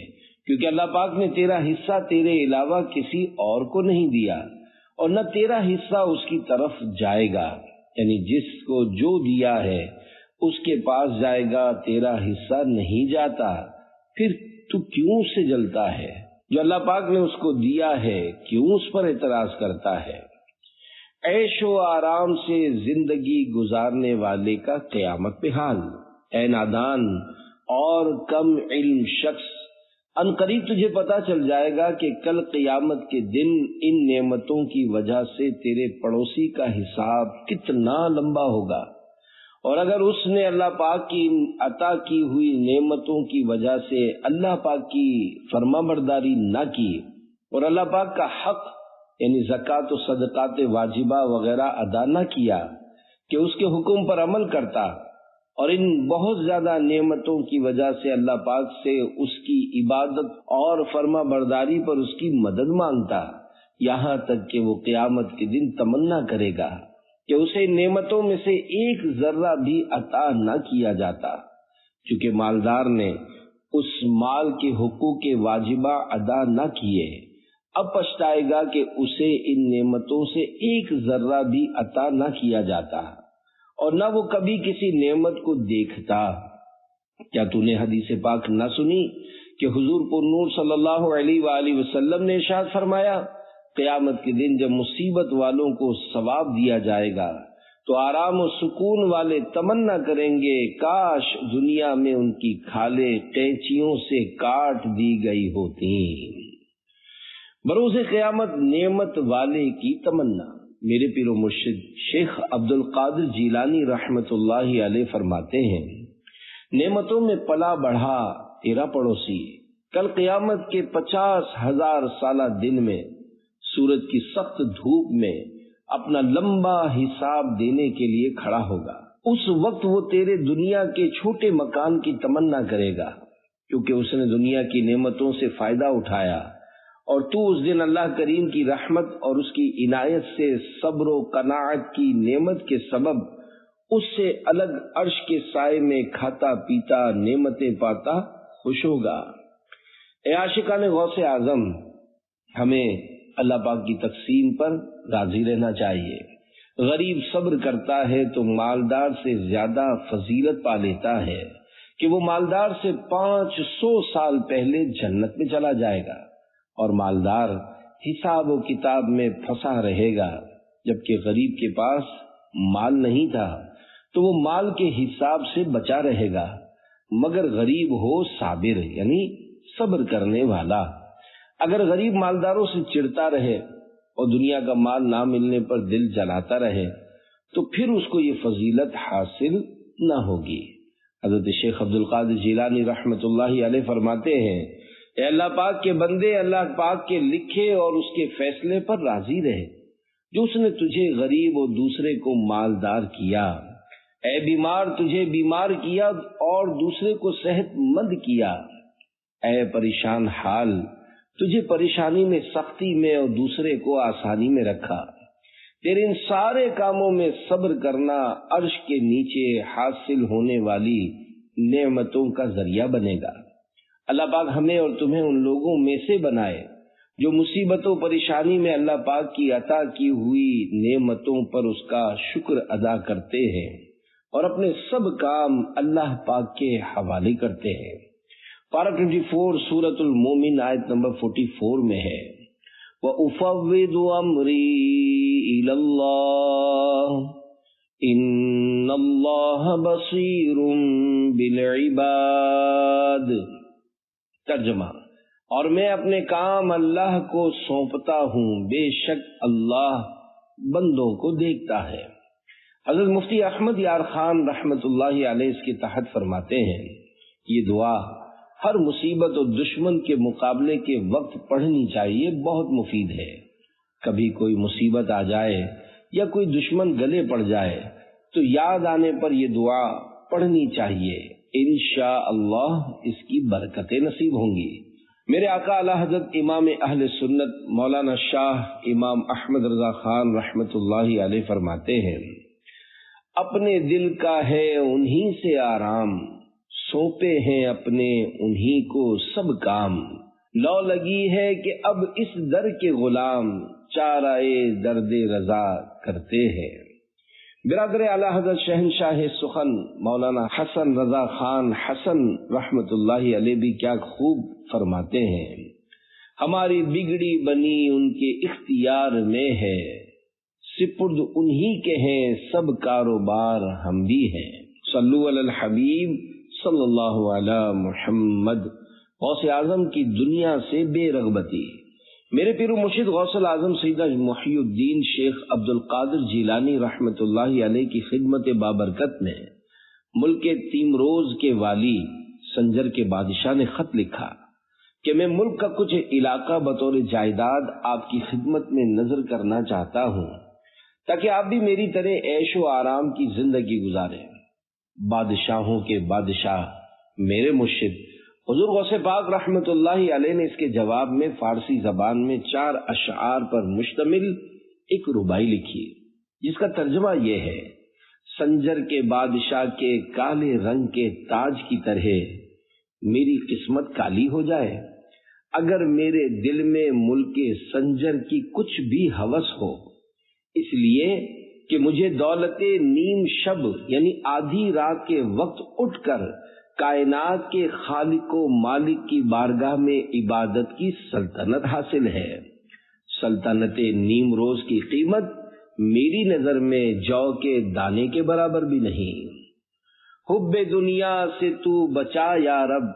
کیونکہ اللہ پاک نے تیرا حصہ تیرے علاوہ کسی اور کو نہیں دیا، اور نہ تیرا حصہ اس کی طرف جائے گا، یعنی جس کو جو دیا ہے اس کے پاس جائے گا، تیرا حصہ نہیں جاتا۔ پھر تو کیوں اس سے جلتا ہے؟ جو اللہ پاک نے اس کو دیا ہے کیوں اس پر اعتراض کرتا ہے؟ عیش و آرام سے زندگی گزارنے والے کا قیامت پہ حال۔ اے نادان اور کم علم شخص، ان قریب تجھے پتا چل جائے گا کہ کل قیامت کے دن ان نعمتوں کی وجہ سے تیرے پڑوسی کا حساب کتنا لمبا ہوگا، اور اگر اس نے اللہ پاک کی عطا کی ہوئی نعمتوں کی وجہ سے اللہ پاک کی فرما برداری نہ کی اور اللہ پاک کا حق یعنی زکوٰۃ و صدقات واجبہ وغیرہ ادا نہ کیا کہ اس کے حکم پر عمل کرتا، اور ان بہت زیادہ نعمتوں کی وجہ سے اللہ پاک سے اس کی عبادت اور فرما برداری پر اس کی مدد مانگتا، یہاں تک کہ وہ قیامت کے دن تمنا کرے گا کہ اسے نعمتوں میں سے ایک ذرہ بھی عطا نہ کیا جاتا، چونکہ مالدار نے اس مال کے حقوق واجبہ ادا نہ کیے، اب پچھتائے گا کہ اسے ان نعمتوں سے ایک ذرہ بھی عطا نہ کیا جاتا، اور نہ وہ کبھی کسی نعمت کو دیکھتا۔ کیا تو نے حدیث پاک نہ سنی کہ حضور پر نور صلی اللہ علیہ وآلہ وسلم نے ارشاد فرمایا، قیامت کے دن جب مصیبت والوں کو ثواب دیا جائے گا تو آرام و سکون والے تمنا کریں گے کاش دنیا میں ان کی کھالیں قینچیوں سے کاٹ دی گئی ہوتی۔ بروز قیامت نعمت والے کی تمنا۔ میرے پیر و مرشد شیخ عبد القادر جیلانی رحمت اللہ علیہ فرماتے ہیں، نعمتوں میں پلا بڑھا تیرا پڑوسی کل قیامت کے 50,000 سالہ دن میں سورج کی سخت دھوپ میں اپنا لمبا حساب دینے کے لیے کھڑا ہوگا۔ اس وقت وہ تیرے دنیا کے چھوٹے مکان کی تمنا کرے گا، کیونکہ اس نے دنیا کی نعمتوں سے فائدہ اٹھایا، اور تو اس دن اللہ کریم کی رحمت اور اس کی عنایت سے صبر و قناعت کی نعمت کے سبب اس سے الگ عرش کے سائے میں کھاتا پیتا نعمتیں پاتا خوش ہوگا۔ اے عاشقان غوث اعظم، ہمیں اللہ پاک کی تقسیم پر راضی رہنا چاہیے۔ غریب صبر کرتا ہے تو مالدار سے زیادہ فضیلت پا لیتا ہے کہ وہ مالدار سے 500 سال پہلے جنت میں چلا جائے گا، اور مالدار حساب و کتاب میں پھنسا رہے گا، جبکہ غریب کے پاس مال نہیں تھا تو وہ مال کے حساب سے بچا رہے گا، مگر غریب ہو صابر یعنی صبر کرنے والا۔ اگر غریب مالداروں سے چڑھتا رہے اور دنیا کا مال نہ ملنے پر دل جلاتا رہے تو پھر اس کو یہ فضیلت حاصل نہ ہوگی۔ حضرت شیخ عبد القادر جیلانی رحمت اللہ علیہ فرماتے ہیں، اے اللہ پاک کے بندے، اللہ پاک کے لکھے اور اس کے فیصلے پر راضی رہے جو اس نے تجھے غریب اور دوسرے کو مالدار کیا۔ اے بیمار، تجھے بیمار کیا اور دوسرے کو صحت مند کیا۔ اے پریشان حال، تجھے پریشانی میں سختی میں اور دوسرے کو آسانی میں رکھا۔ تیرے ان سارے کاموں میں صبر کرنا عرش کے نیچے حاصل ہونے والی نعمتوں کا ذریعہ بنے گا۔ اللہ پاک ہمیں اور تمہیں ان لوگوں میں سے بنائے جو مصیبت و پریشانی میں اللہ پاک کی عطا کی ہوئی نعمتوں پر اس کا شکر ادا کرتے ہیں اور اپنے سب کام اللہ پاک کے حوالے کرتے ہیں۔ پارہ 24 سورۃ المومن آیت نمبر 44 میں ہے وَأُفَوِّضُ أَمْرِي إِلَى اللَّهِ إِنَّ اللَّهَ بَصِيرٌ بِالْعِبَادِ۔ ترجمہ، اور میں اپنے کام اللہ کو سونپتا ہوں، بے شک اللہ بندوں کو دیکھتا ہے۔ حضرت مفتی احمد یار خان رحمت اللہ علیہ اس کے تحت فرماتے ہیں یہ دعا ہر مصیبت اور دشمن کے مقابلے کے وقت پڑھنی چاہیے، بہت مفید ہے۔ کبھی کوئی مصیبت آ جائے یا کوئی دشمن گلے پڑ جائے تو یاد آنے پر یہ دعا پڑھنی چاہیے، انشاءاللہ اس کی برکتیں نصیب ہوں گی۔ میرے آقا اعلی حضرت امام اہل سنت مولانا شاہ امام احمد رضا خان رحمت اللہ علیہ فرماتے ہیں اپنے دل کا ہے انہی سے آرام، سونپے ہیں اپنے انہی کو سب کام، لو لگی ہے کہ اب اس در کے غلام، چارہ درد رضا کرتے ہیں۔ برادر اعلی حضرت شہنشاہ سخن مولانا حسن رضا خان حسن رحمت اللہ علیہ بھی کیا خوب فرماتے ہیں ہماری بگڑی بنی ان کے اختیار میں ہے، سپرد انہی کے ہیں سب کاروبار ہم بھی ہیں۔ صلو علی الحبیب صلی اللہ علی محمد۔ غوث اعظم کی دنیا سے بے رغبتی۔ میرے پیر و مرشد غوث الاعظم سیدنا محی الدین شیخ عبد القادر جیلانی رحمت اللہ علیہ کی خدمت بابرکت میں ملک تیمروز کے والی سنجر کے بادشاہ نے خط لکھا کہ میں ملک کا کچھ علاقہ بطور جائیداد آپ کی خدمت میں نظر کرنا چاہتا ہوں تاکہ آپ بھی میری طرح عیش و آرام کی زندگی گزاریں۔ بادشاہوں کے بادشاہ میرے مرشد حضور غوث پاک رحمت اللہ علیہ نے اس کے جواب میں فارسی زبان میں 4 اشعار پر مشتمل ایک ربائی لکھی جس کا ترجمہ یہ ہے سنجر کے بادشاہ کے کالے رنگ کے تاج کی طرح میری قسمت کالی ہو جائے، اگر میرے دل میں ملک سنجر کی کچھ بھی ہوس ہو، اس لیے کہ مجھے دولت نیم شب یعنی آدھی رات کے وقت اٹھ کر کائنات کے خالق و مالک کی بارگاہ میں عبادت کی سلطنت حاصل ہے۔ سلطنت نیم روز کی قیمت میری نظر میں جو کے دانے کے برابر بھی نہیں۔ حب دنیا سے تو بچا یا رب،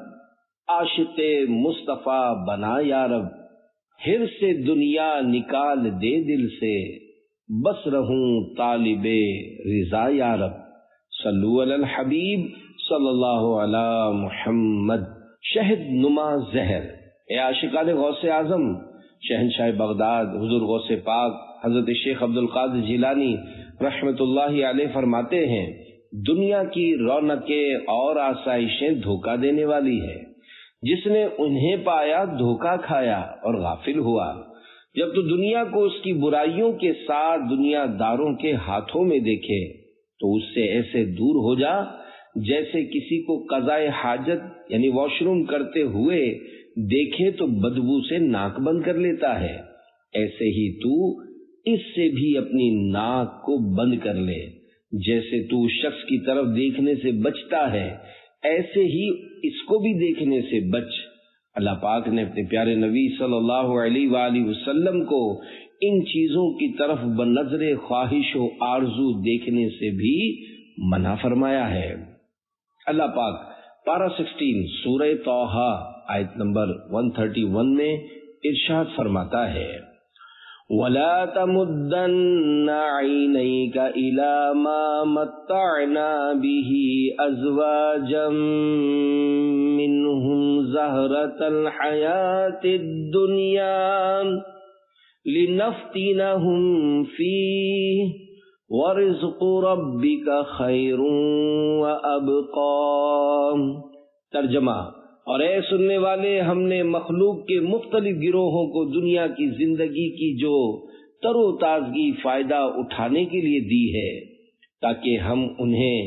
عاشق مصطفیٰ بنا یا رب، حرص دنیا نکال دے دل سے، بس رہوں طالب رضا یا رب۔ صلو علی الحبیب صلی اللہ علی محمد۔ شہد نما زہر، اے عاشقان غوث اعظم، شہنشاہ بغداد حضور غوث پاک حضرت شیخ عبد القادر جیلانی رحمت اللہ علیہ فرماتے ہیں دنیا کی رونقیں اور آسائشیں دھوکہ دینے والی ہے، جس نے انہیں پایا دھوکہ کھایا اور غافل ہوا۔ جب تو دنیا کو اس کی برائیوں کے ساتھ دنیا داروں کے ہاتھوں میں دیکھے تو اس سے ایسے دور ہو جا جیسے کسی کو قضائے حاجت یعنی واش روم کرتے ہوئے دیکھے تو بدبو سے ناک بند کر لیتا ہے، ایسے ہی تو اس سے بھی اپنی ناک کو بند کر لے۔ جیسے تو شخص کی طرف دیکھنے سے بچتا ہے ایسے ہی اس کو بھی دیکھنے سے بچ۔ اللہ پاک نے اپنے پیارے نبی صلی اللہ علیہ وآلہ وسلم کو ان چیزوں کی طرف بنظر خواہش و آرزو دیکھنے سے بھی منع فرمایا ہے۔ اللہ پاک پارہ 16 سورہ طٰہٰ آیت نمبر 131 میں ارشاد فرماتا ہے وَلَا تَمُدَّنَّ عَيْنَيْكَ إِلَىٰ مَا مَتَّعْنَا بِهِ أَزْوَاجًا مِّنْهُمْ زَهْرَةَ الْحَيَاةِ الدُّنْيَا لِنَفْتِنَهُمْ فِيهِ وَرِزْقُ رَبِّكَ خَيْرٌ وَأَبْقَىٰ۔ ترجمہ، اور اے سننے والے، ہم نے مخلوق کے مختلف گروہوں کو دنیا کی زندگی کی جو تر و تازگی فائدہ اٹھانے کے لیے دی ہے تاکہ ہم انہیں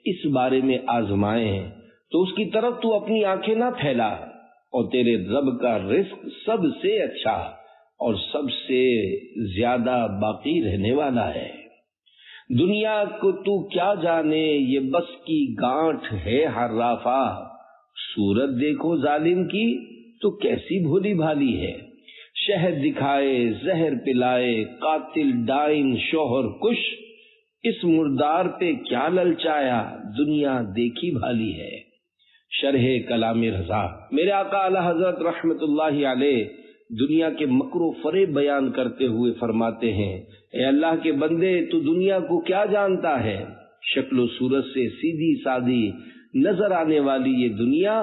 اس بارے میں آزمائیں، تو اس کی طرف تو اپنی آنکھیں نہ پھیلا، اور تیرے رب کا رزق سب سے اچھا اور سب سے زیادہ باقی رہنے والا ہے۔ دنیا کو تو کیا جانے یہ بس کی گانٹھ ہے حرافہ، صورت دیکھو ظالم کی تو کیسی بھولی بھالی ہے، شہد دکھائے زہر پلائے قاتل ڈائن شوہر کش، اس مردار پہ کیا للچایا دنیا دیکھی بھالی ہے۔ شرح کلام رضا، میرے آقا اعلی حضرت رحمت اللہ علیہ دنیا کے مکر و فریب بیان کرتے ہوئے فرماتے ہیں، اے اللہ کے بندے تو دنیا کو کیا جانتا ہے، شکل و صورت سے سیدھی سادھی نظر آنے والی یہ دنیا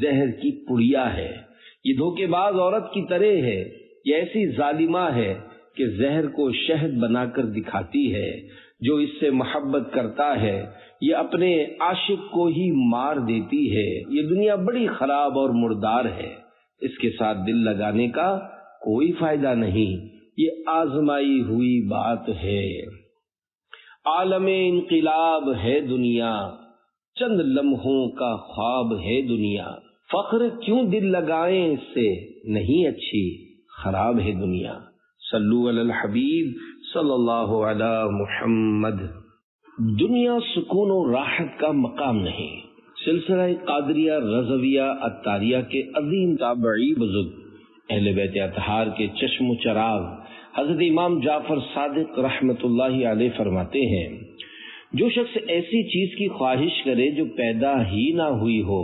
زہر کی پڑیا ہے، یہ دھوکے باز عورت کی طرح ہے، یہ ایسی ظالمہ ہے کہ زہر کو شہد بنا کر دکھاتی ہے، جو اس سے محبت کرتا ہے یہ اپنے عاشق کو ہی مار دیتی ہے، یہ دنیا بڑی خراب اور مردار ہے، اس کے ساتھ دل لگانے کا کوئی فائدہ نہیں، یہ آزمائی ہوئی بات ہے۔ عالم انقلاب ہے دنیا، چند لمحوں کا خواب ہے دنیا، فخر کیوں دل لگائیں اس سے، نہیں اچھی خراب ہے دنیا۔ صلو علی الحبیب صلی اللہ علی محمد۔ دنیا سکون و راحت کا مقام نہیں۔ سلسلہ قادریہ رضویہ عطاریہ کے عظیم تابعی بزرگ اہل بیت اطہار کے چشم و چراغ حضرت امام جعفر صادق رحمت اللہ علیہ فرماتے ہیں، جو شخص ایسی چیز کی خواہش کرے جو پیدا ہی نہ ہوئی ہو،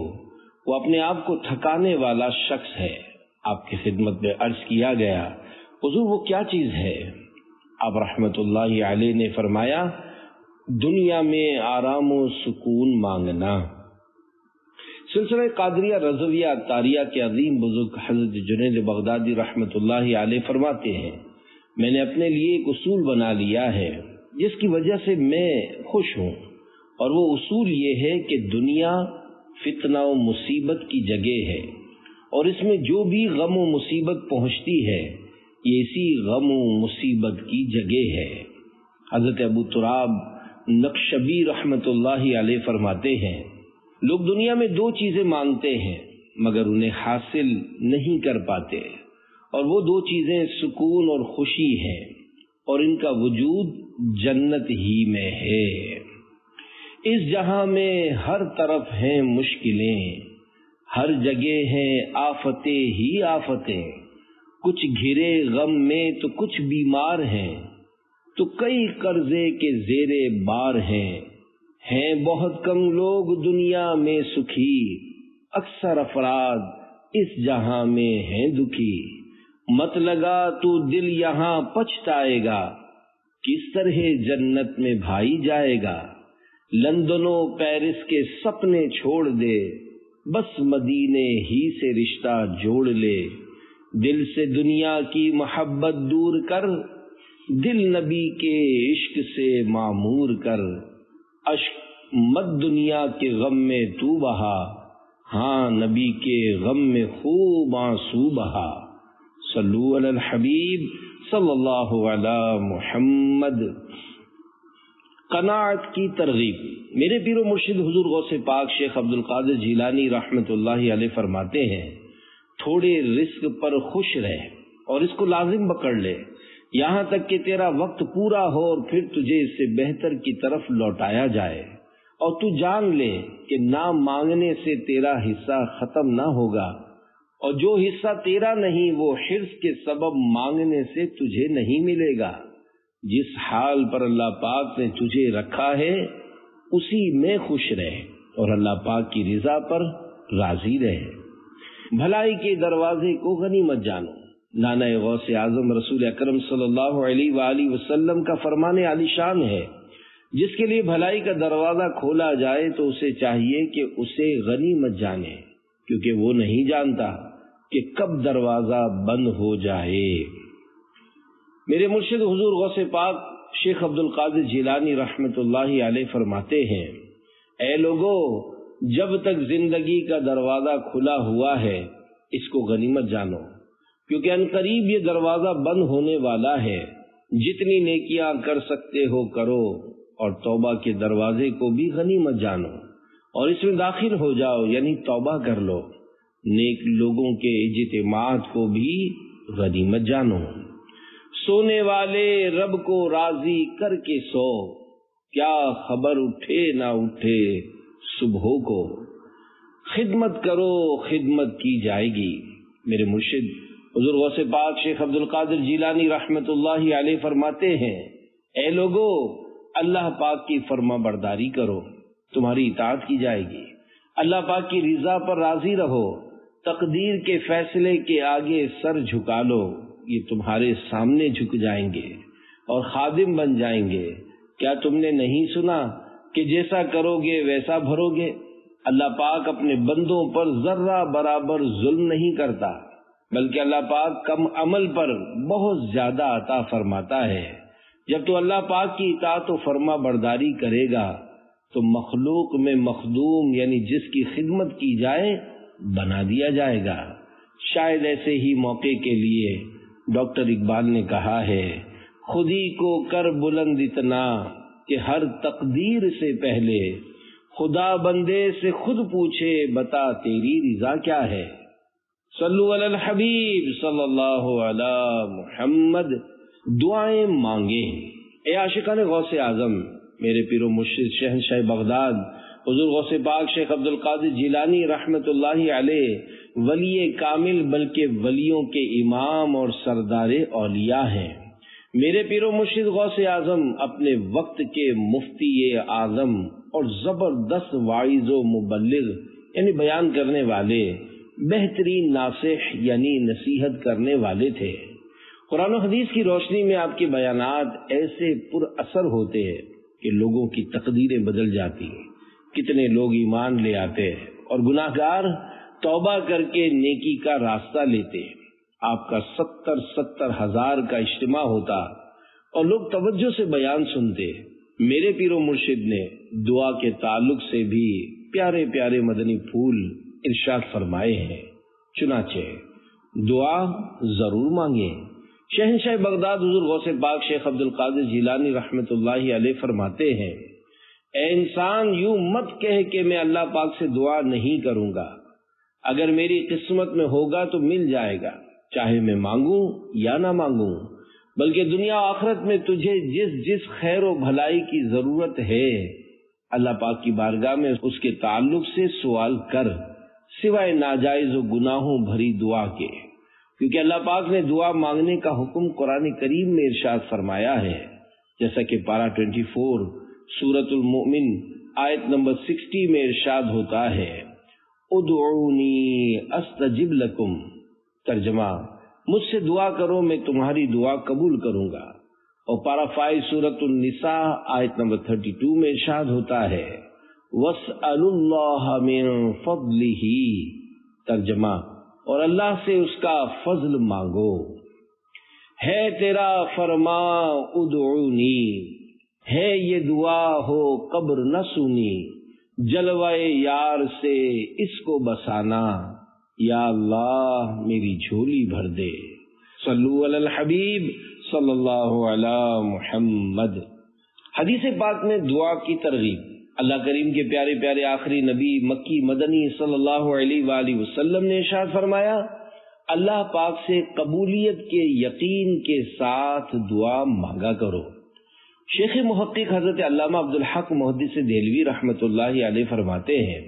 وہ اپنے آپ کو تھکانے والا شخص ہے۔ آپ کی خدمت میں عرض کیا گیا، حضور وہ کیا چیز ہے؟ آپ رحمت اللہ علیہ نے فرمایا، دنیا میں آرام و سکون مانگنا۔ سلسلہ قادریہ رضویہ عطاریہ کے عظیم بزرگ حضرت جنید بغدادی رحمت اللہ علیہ فرماتے ہیں، میں نے اپنے لیے ایک اصول بنا لیا ہے جس کی وجہ سے میں خوش ہوں، اور وہ اصول یہ ہے کہ دنیا فتنہ و مصیبت کی جگہ ہے، اور اس میں جو بھی غم و مصیبت پہنچتی ہے یہ اسی غم و مصیبت کی جگہ ہے۔ حضرت ابو تراب نقشبی رحمت اللہ علیہ فرماتے ہیں، لوگ دنیا میں دو چیزیں مانگتے ہیں مگر انہیں حاصل نہیں کر پاتے، اور وہ دو چیزیں سکون اور خوشی ہیں، اور ان کا وجود جنت ہی میں ہے۔ اس جہاں میں ہر طرف ہیں مشکلیں، ہر جگہ ہیں آفتیں ہی آفتیں، کچھ گھرے غم میں تو کچھ بیمار ہیں، تو کئی قرضے کے زیرے بار ہیں بہت کم لوگ دنیا میں سکھی، اکثر افراد اس جہاں میں ہیں دکھی، مت لگا تو دل یہاں پچھتائے گا، کس طرح جنت میں بھائی جائے گا، لندن و پیرس کے سپنے چھوڑ دے، بس مدینے ہی سے رشتہ جوڑ لے، دل سے دنیا کی محبت دور کر، دل نبی کے عشق سے معمور کر، اشک مت دنیا کے غم میں تو بہا، ہاں نبی کے غم میں خوب آنسو بہا۔ صلو علی الحبیب صلی اللہ علی محمد۔ قناعت کی ترغیب، میرے پیر و مرشد حضور غوث پاک شیخ عبد القادر جیلانی رحمت اللہ علیہ فرماتے ہیں، تھوڑے رزق پر خوش رہ اور اس کو لازم پکڑ لے، یہاں تک کہ تیرا وقت پورا ہو اور پھر تجھے اس سے بہتر کی طرف لوٹایا جائے، اور تو جان لے کہ نہ مانگنے سے تیرا حصہ ختم نہ ہوگا، اور جو حصہ تیرا نہیں وہ حرص کے سبب مانگنے سے تجھے نہیں ملے گا۔ جس حال پر اللہ پاک نے تجھے رکھا ہے اسی میں خوش رہ اور اللہ پاک کی رضا پر راضی رہ۔ بھلائی کے دروازے کو غنیمت جانو، نانا غوث اعظم رسول اکرم صلی اللہ علیہ وآلہ وسلم کا فرمان عالی شان ہے، جس کے لیے بھلائی کا دروازہ کھولا جائے تو اسے چاہیے کہ اسے غنیمت جانے، کیونکہ وہ نہیں جانتا کہ کب دروازہ بند ہو جائے۔ میرے مرشد حضور غوث پاک شیخ عبد القادر جیلانی رحمت اللہ علیہ فرماتے ہیں، اے لوگو، جب تک زندگی کا دروازہ کھلا ہوا ہے اس کو غنیمت جانو، کیونکہ عنقریب یہ دروازہ بند ہونے والا ہے۔ جتنی نیکیاں کر سکتے ہو کرو، اور توبہ کے دروازے کو بھی غنیمت جانو اور اس میں داخل ہو جاؤ، یعنی توبہ کر لو۔ نیک لوگوں کے اجتماعات کو بھی غنیمت جانو۔ سونے والے رب کو راضی کر کے سو، کیا خبر اٹھے نہ اٹھے صبح کو، خدمت کرو خدمت کی جائے گی۔ میرے مرشد حضور غوث پاک شیخ عبد القادر جیلانی رحمت اللہ علیہ فرماتے ہیں، اے لوگو اللہ پاک کی فرما برداری کرو، تمہاری اطاعت کی جائے گی۔ اللہ پاک کی رضا پر راضی رہو، تقدیر کے فیصلے کے آگے سر جھکا لو، یہ تمہارے سامنے جھک جائیں گے اور خادم بن جائیں گے۔ کیا تم نے نہیں سنا کہ جیسا کرو گے ویسا بھرو گے؟ اللہ پاک اپنے بندوں پر ذرہ برابر ظلم نہیں کرتا، بلکہ اللہ پاک کم عمل پر بہت زیادہ عطا فرماتا ہے۔ جب تو اللہ پاک کی اطاعت و فرما برداری کرے گا تو مخلوق میں مخدوم یعنی جس کی خدمت کی جائے بنا دیا جائے گا۔ شاید ایسے ہی موقع کے لیے ڈاکٹر اقبال نے کہا ہے، خودی کو کر بلند اتنا کہ ہر تقدیر سے پہلے خدا بندے سے خود پوچھے بتا تیری رضا کیا ہے۔ صلو علی الحبیب صلی اللہ علی محمد۔ دعائیں مانگیں۔ اے عاشقان غوث اعظم، میرے پیر و مرشد شہنشاہ بغداد حضور غوث پاک شیخ عبد القادر جیلانی رحمت اللہ علیہ ولی کامل بلکہ ولیوں کے امام اور سردار اولیاء ہیں۔ میرے پیر و مرشد غوث اعظم اپنے وقت کے مفتی اعظم اور زبردست واعظ و مبلغ یعنی بیان کرنے والے، بہترین ناصح یعنی نصیحت کرنے والے تھے۔ قرآن و حدیث کی روشنی میں آپ کے بیانات ایسے پر اثر ہوتے ہیں کہ لوگوں کی تقدیریں بدل جاتی ہیں۔ کتنے لوگ ایمان لے آتے ہیں اور گناہ گار توبہ کر کے نیکی کا راستہ لیتے ہیں۔ آپ کا 70 ہزار کا اجتماع ہوتا اور لوگ توجہ سے بیان سنتے۔ میرے پیر و مرشد نے دعا کے تعلق سے بھی پیارے پیارے مدنی پھول ارشاد فرمائے ہیں، چنانچہ دعا ضرور مانگیں۔ شہنشاہ بغداد حضور غوث پاک شیخ عبد القادر جیلانی رحمت اللہ علیہ فرماتے ہیں، اے انسان یوں مت کہہ کہ میں اللہ پاک سے دعا نہیں کروں گا، اگر میری قسمت میں ہوگا تو مل جائے گا، چاہے میں مانگوں یا نہ مانگوں، بلکہ دنیا آخرت میں تجھے جس جس خیر و بھلائی کی ضرورت ہے اللہ پاک کی بارگاہ میں اس کے تعلق سے سوال کر، سوائے ناجائز و گناہوں بھری دعا کے، کیونکہ اللہ پاک نے دعا مانگنے کا حکم قرآن کریم میں ارشاد فرمایا ہے، جیسا کہ پارہ 24 سورۃ المؤمن آیت نمبر 60 میں ارشاد ہوتا ہے، ادعونی استجب لکم، ترجمہ مجھ سے دعا کرو میں تمہاری دعا قبول کروں گا۔ اور پارہ 5 سورۃ النساء آیت نمبر 32 میں ارشاد ہوتا ہے، وَاسْأَلُوا اللَّهَ مِن فَضْلِهِ، ترجمہ اور اللہ سے اس کا فضل مانگو۔ ہے تیرا فرما ادعونی، ہے یہ دعا ہو قبر نہ سنی، جلوائے یار سے اس کو بسانا، یا اللہ میری جھولی بھر دے۔ صلو علی الحبیب صلی اللہ علی محمد۔ حدیث پاک میں دعا کی ترغیب۔ اللہ کریم کے پیارے پیارے آخری نبی مکی مدنی صلی اللہ علیہ وآلہ وسلم نے ارشاد فرمایا، اللہ پاک سے قبولیت کے یقین کے ساتھ دعا مانگا کرو۔ شیخ محقق حضرت علامہ عبدالحق محدث دہلوی رحمت اللہ علیہ فرماتے ہیں،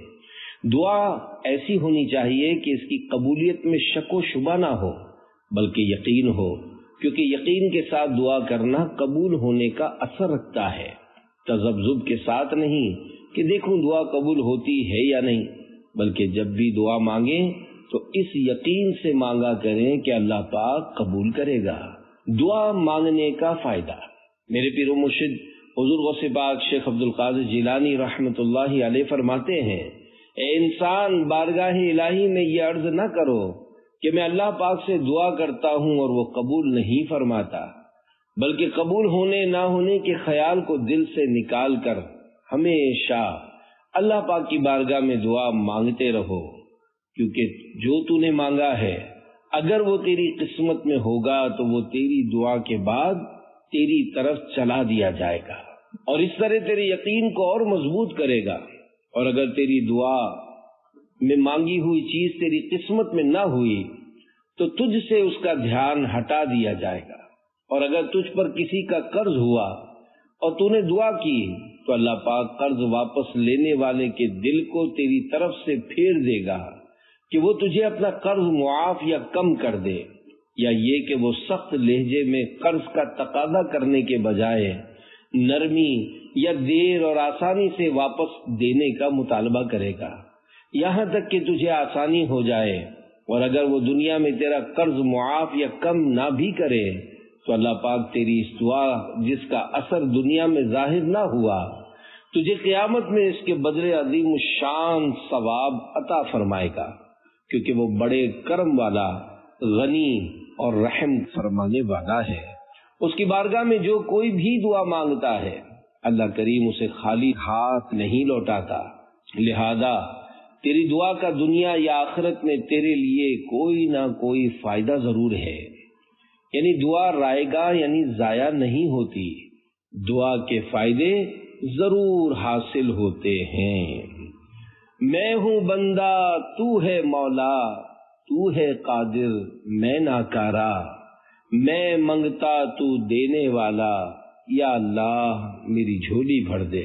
دعا ایسی ہونی چاہیے کہ اس کی قبولیت میں شک و شبہ نہ ہو بلکہ یقین ہو، کیونکہ یقین کے ساتھ دعا کرنا قبول ہونے کا اثر رکھتا ہے، تذبذب کے ساتھ نہیں کہ دیکھوں دعا قبول ہوتی ہے یا نہیں، بلکہ جب بھی دعا مانگیں تو اس یقین سے مانگا کریں کہ اللہ پاک قبول کرے گا۔ دعا مانگنے کا فائدہ۔ میرے پیر و مرشد حضور غوث پاک شیخ عبد القادر جیلانی رحمت اللہ علیہ فرماتے ہیں، اے انسان بارگاہ الہی میں یہ عرض نہ کرو کہ میں اللہ پاک سے دعا کرتا ہوں اور وہ قبول نہیں فرماتا، بلکہ قبول ہونے نہ ہونے کے خیال کو دل سے نکال کر ہمیشہ اللہ پاک کی بارگاہ میں دعا مانگتے رہو، کیونکہ جو تو نے مانگا ہے اگر وہ تیری قسمت میں ہوگا تو وہ تیری دعا کے بعد تیری طرف چلا دیا جائے گا، اور اس طرح تیرے یقین کو اور مضبوط کرے گا۔ اور اگر تیری دعا میں مانگی ہوئی چیز تیری قسمت میں نہ ہوئی تو تجھ سے اس کا دھیان ہٹا دیا جائے گا، اور اگر تجھ پر کسی کا قرض ہوا اور تو نے دعا کی تو اللہ پاک قرض واپس لینے والے کے دل کو تیری طرف سے پھیر دے گا کہ وہ تجھے اپنا قرض معاف یا کم کر دے، یا یہ کہ وہ سخت لہجے میں قرض کا تقاضا کرنے کے بجائے نرمی یا دیر اور آسانی سے واپس دینے کا مطالبہ کرے گا، یہاں تک کہ تجھے آسانی ہو جائے۔ اور اگر وہ دنیا میں تیرا قرض معاف یا کم نہ بھی کرے تو اللہ پاک تیری اس دعا جس کا اثر دنیا میں ظاہر نہ ہوا، تجھے قیامت میں اس کے بدلے عظیم الشان ثواب عطا فرمائے گا، کیونکہ وہ بڑے کرم والا، غنی اور رحم فرمانے والا ہے۔ اس کی بارگاہ میں جو کوئی بھی دعا مانگتا ہے اللہ کریم اسے خالی ہاتھ نہیں لوٹاتا، لہذا تیری دعا کا دنیا یا آخرت میں تیرے لیے کوئی نہ کوئی فائدہ ضرور ہے۔ یعنی دعا رائے گا یعنی ضائع نہیں ہوتی، دعا کے فائدے ضرور حاصل ہوتے ہیں۔ میں ہوں بندہ تو ہے مولا، تو ہے قادر میں ناکارا، میں منگتا تو دینے والا، یا اللہ میری جھولی بھر دے۔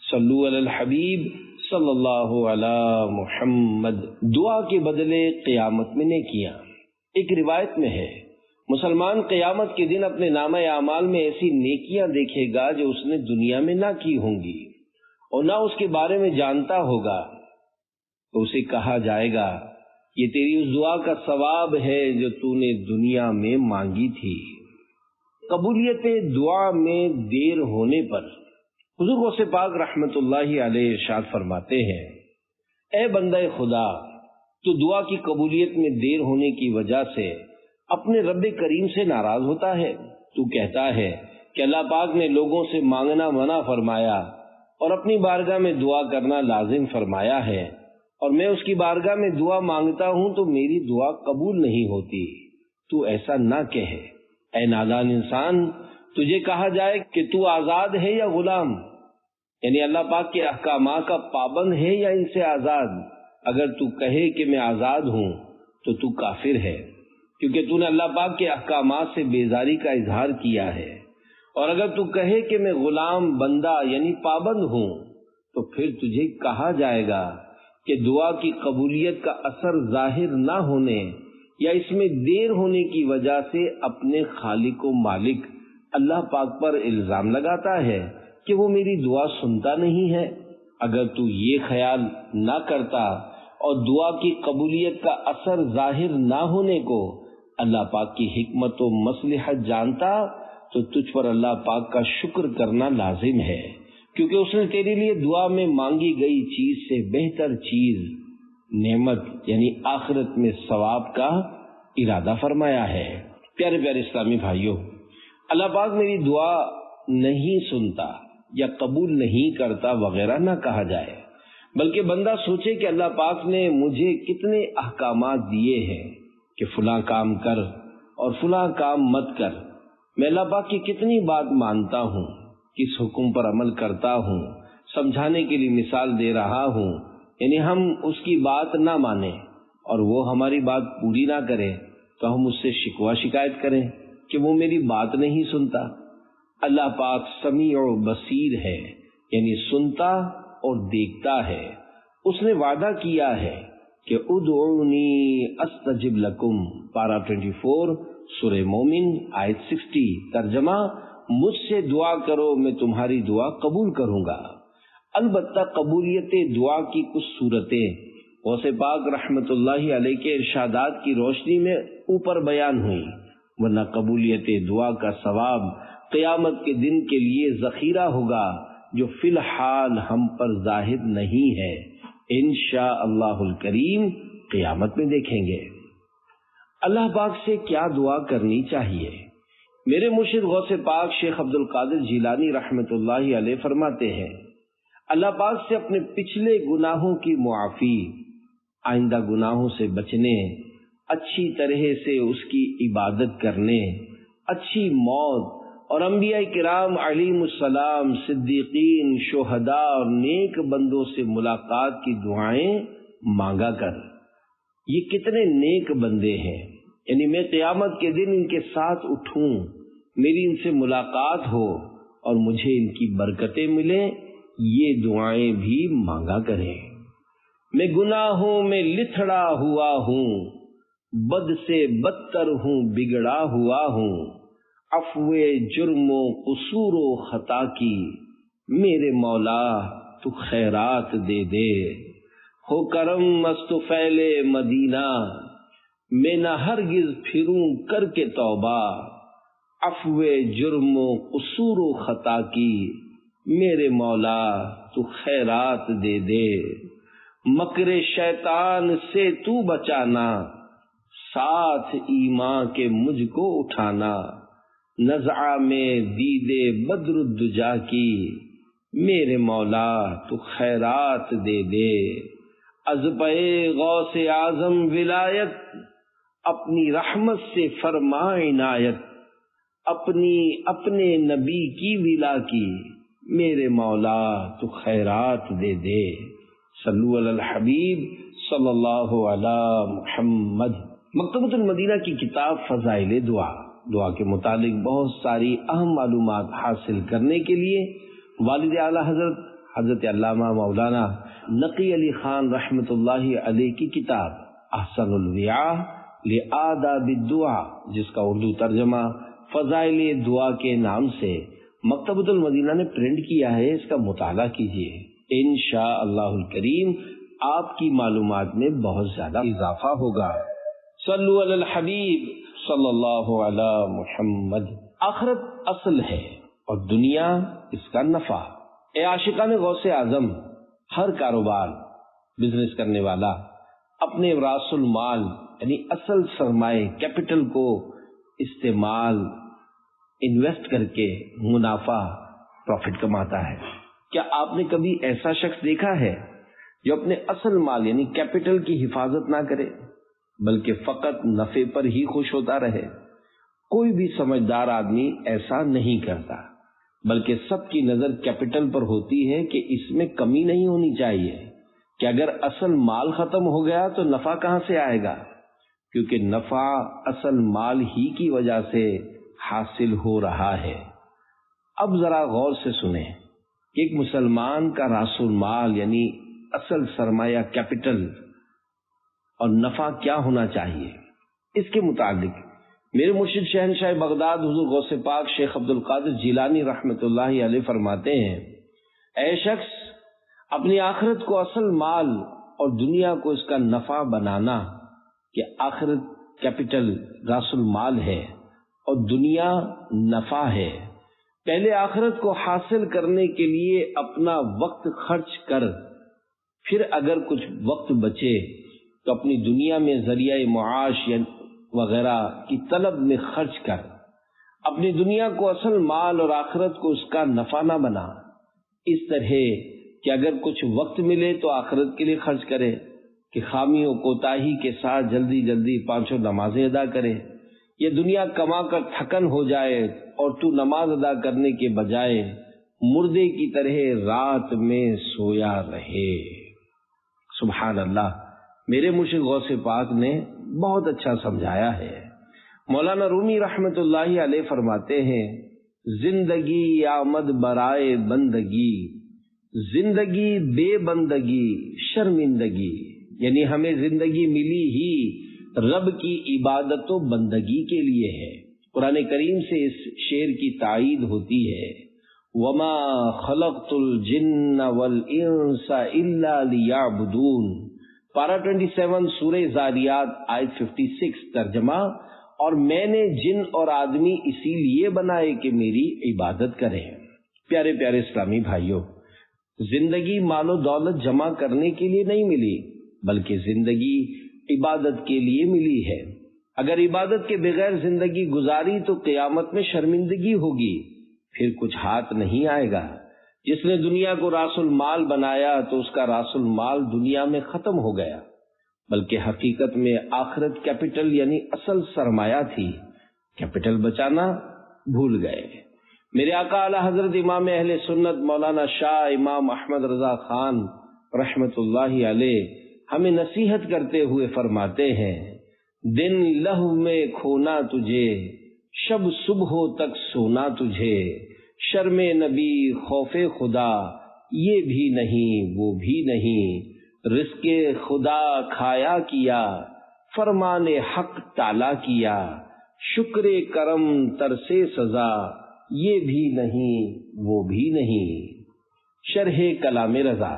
صلو علی الحبیب صلی اللہ علی محمد۔ دعا کے بدلے قیامت میں نیکیاں۔ ایک روایت میں ہے مسلمان قیامت کے دن اپنے نامہ اعمال میں ایسی نیکیاں دیکھے گا جو اس نے دنیا میں نہ کی ہوں گی اور نہ اس کے بارے میں جانتا ہوگا، تو اسے کہا جائے گا یہ تیری اس دعا کا ثواب ہے جو تو نے دنیا میں مانگی تھی۔ قبولیت دعا میں دیر ہونے پر حضور غوث پاک رحمت اللہ علیہ ارشاد فرماتے ہیں، اے بندہ خدا، تو دعا کی قبولیت میں دیر ہونے کی وجہ سے اپنے رب کریم سے ناراض ہوتا ہے۔ تو کہتا ہے کہ اللہ پاک نے لوگوں سے مانگنا منع فرمایا اور اپنی بارگاہ میں دعا کرنا لازم فرمایا ہے، اور میں اس کی بارگاہ میں دعا مانگتا ہوں تو میری دعا قبول نہیں ہوتی۔ تو ایسا نہ کہے، اے نادان انسان، تجھے کہا جائے کہ تو آزاد ہے یا غلام، یعنی اللہ پاک کے احکامات کا پابند ہے یا ان سے آزاد۔ اگر تو کہے کہ میں آزاد ہوں تو تو کافر ہے، کیونکہ تو نے اللہ پاک کے احکامات سے بیزاری کا اظہار کیا ہے۔ اور اگر تو کہے کہ میں غلام بندہ یعنی پابند ہوں تو پھر تجھے کہا جائے گا کہ دعا کی قبولیت کا اثر ظاہر نہ ہونے یا اس میں دیر ہونے کی وجہ سے اپنے خالق و مالک اللہ پاک پر الزام لگاتا ہے کہ وہ میری دعا سنتا نہیں ہے۔ اگر تو یہ خیال نہ کرتا اور دعا کی قبولیت کا اثر ظاہر نہ ہونے کو اللہ پاک کی حکمت و مصلحت جانتا تو تجھ پر اللہ پاک کا شکر کرنا لازم ہے، کیونکہ اس نے تیرے لیے دعا میں مانگی گئی چیز سے بہتر چیز نعمت یعنی آخرت میں ثواب کا ارادہ فرمایا ہے۔ پیارے پیارے اسلامی بھائیوں، اللہ پاک میری دعا نہیں سنتا یا قبول نہیں کرتا وغیرہ نہ کہا جائے، بلکہ بندہ سوچے کہ اللہ پاک نے مجھے کتنے احکامات دیے ہیں کہ فلاں کام کر اور فلاں کام مت کر، میں اللہ پاک کی کتنی بات مانتا ہوں، کس حکم پر عمل کرتا ہوں، سمجھانے کے لیے مثال دے رہا ہوں۔ یعنی ہم اس کی بات نہ مانیں اور وہ ہماری بات پوری نہ کرے تو ہم اس سے شکوہ شکایت کریں کہ وہ میری بات نہیں سنتا۔ اللہ پاک سمیع و بصیر ہے، یعنی سنتا اور دیکھتا ہے۔ اس نے وعدہ کیا ہے کہ ادعونی استجب لکم، پارہ 24 سورہ مومن آیت 60، ترجمہ مجھ سے دعا کرو میں تمہاری دعا قبول کروں گا۔ البتہ قبولیت دعا کی کچھ صورتیں غوث پاک رحمت اللہ علیہ کے ارشادات کی روشنی میں اوپر بیان ہوئی، ورنہ قبولیت دعا کا ثواب قیامت کے دن کے لیے ذخیرہ ہوگا جو فی الحال ہم پر ظاہر نہیں ہے، انشاءاللہ الکریم قیامت میں دیکھیں گے۔ اللہ پاک سے کیا دعا کرنی چاہیے؟ میرے مرشد غوث پاک شیخ عبد القادر جیلانی رحمت اللہ علیہ فرماتے ہیں، اللہ پاک سے اپنے پچھلے گناہوں کی معافی، آئندہ گناہوں سے بچنے، اچھی طرح سے اس کی عبادت کرنے، اچھی موت اور انبیاء کرام علیہم السلام، صدیقین، شہداء اور نیک بندوں سے ملاقات کی دعائیں مانگا کر۔ یہ کتنے نیک بندے ہیں، یعنی میں قیامت کے دن ان کے ساتھ اٹھوں، میری ان سے ملاقات ہو اور مجھے ان کی برکتیں ملیں، یہ دعائیں بھی مانگا کریں۔ میں گناہوں میں لتھڑا ہوا ہوں، بد سے بدتر ہوں بگڑا ہوا ہوں، عفو جرم و قصور و خطا کی میرے مولا تو خیرات دے دے۔ ہو کرم مست فیل مدینہ، میں نہ ہرگز پھروں کر کے توبہ، عفو جرم و قصور و خطا کی میرے مولا تو خیرات دے دے۔ مکر شیطان سے تو بچانا، ساتھ ایمان کے مجھ کو اٹھانا، نزعہ میں دیدے بدر الدجا کی میرے مولا تو خیرات دے دے۔ از پہ غوث اعظم ولایت، اپنی رحمت سے فرما عنایت، اپنے نبی کی ولا کی میرے مولا تو خیرات دے دے۔ صلو علی الحبیب صلی اللہ علی محمد۔ مکتبۃ المدینہ کی کتاب فضائل دعا کے متعلق بہت ساری اہم معلومات حاصل کرنے کے لیے والد اعلیٰ حضرت علامہ مولانا نقی علی خان رحمۃ اللہ علیہ کی کتاب احسن الویاہ لآداب الدعا، جس کا اردو ترجمہ فضائل دعا کے نام سے مکتبۃ المدینہ نے پرنٹ کیا ہے، اس کا مطالعہ کیجیے، انشاءاللہ الکریم آپ کی معلومات میں بہت زیادہ اضافہ ہوگا۔ صلو علی الحبیب صلی اللہ علی محمد۔ آخرت اصل ہے اور دنیا اس کا نفع۔ اے عاشقان غوث اعظم، ہر کاروبار بزنس کرنے والا اپنے راس المال یعنی اصل سرمایہ کیپٹل کو استعمال انویسٹ کر کے منافع پروفٹ کماتا ہے۔ کیا آپ نے کبھی ایسا شخص دیکھا ہے جو اپنے اصل مال یعنی کیپٹل کی حفاظت نہ کرے بلکہ فقط نفع پر ہی خوش ہوتا رہے؟ کوئی بھی سمجھدار آدمی ایسا نہیں کرتا، بلکہ سب کی نظر کیپٹل پر ہوتی ہے کہ اس میں کمی نہیں ہونی چاہیے، کہ اگر اصل مال ختم ہو گیا تو نفع کہاں سے آئے گا، کیونکہ نفع اصل مال ہی کی وجہ سے حاصل ہو رہا ہے۔ اب ذرا غور سے سنیں کہ ایک مسلمان کا راس المال یعنی اصل سرمایہ کیپٹل اور نفع کیا ہونا چاہیے۔ اس کے متعلق میرے مرشد شہنشاہ بغداد حضور غوث پاک شیخ عبد القادر جیلانی رحمۃ اللہ علیہ فرماتے ہیں، اے شخص، اپنی آخرت کو اصل مال اور دنیا کو اس کا نفع بنانا، کہ آخرت کیپٹل راس المال ہے اور دنیا نفع ہے۔ پہلے آخرت کو حاصل کرنے کے لیے اپنا وقت خرچ کر، پھر اگر کچھ وقت بچے تو اپنی دنیا میں ذریعہ معاش وغیرہ کی طلب میں خرچ کر۔ اپنی دنیا کو اصل مال اور آخرت کو اس کا نفع نہ بنا، اس طرح کہ اگر کچھ وقت ملے تو آخرت کے لیے خرچ کرے، کہ خامی و کوتاہی کے ساتھ جلدی جلدی 5 نمازیں ادا کرے۔ یہ دنیا کما کر تھکن ہو جائے اور تو نماز ادا کرنے کے بجائے مردے کی طرح رات میں سویا رہے۔ سبحان اللہ، میرے مرشد غوث پاک نے بہت اچھا سمجھایا ہے۔ مولانا رومی رحمت اللہ علیہ فرماتے ہیں، زندگی آمد برائے بندگی، زندگی بے بندگی شرمندگی، یعنی ہمیں زندگی ملی ہی رب کی عبادت و بندگی کے لیے ہے۔ قرآن کریم سے اس شعر کی تائید ہوتی ہے، وما خلقت الجن والانس الا لیعبدون، پارہ 27 سورہ زاریات آیت 56 ترجمہ، اور میں نے جن اور آدمی اسی لیے بنائے کہ میری عبادت کریں۔ پیارے پیارے اسلامی بھائیوں، زندگی مال و دولت جمع کرنے کے لیے نہیں ملی، بلکہ زندگی عبادت کے لیے ملی ہے۔ اگر عبادت کے بغیر زندگی گزاری تو قیامت میں شرمندگی ہوگی، پھر کچھ ہاتھ نہیں آئے گا۔ جس نے دنیا کو راس المال بنایا تو اس کا راس المال دنیا میں ختم ہو گیا، بلکہ حقیقت میں آخرت کیپٹل یعنی اصل سرمایہ تھی، کیپٹل بچانا بھول گئے۔ میرے آقا اعلی حضرت امام اہل سنت مولانا شاہ امام احمد رضا خان رحمت اللہ علیہ ہمیں نصیحت کرتے ہوئے فرماتے ہیں، دن لہو میں کھونا تجھے، شب صبح تک سونا تجھے، شرم نبی خوف خدا یہ بھی نہیں وہ بھی نہیں، رزق خدا کھایا کیا، فرمان حق ٹالا کیا، شکر کرم ترسے سزا، یہ بھی نہیں وہ بھی نہیں۔ شرح کلام رضا۔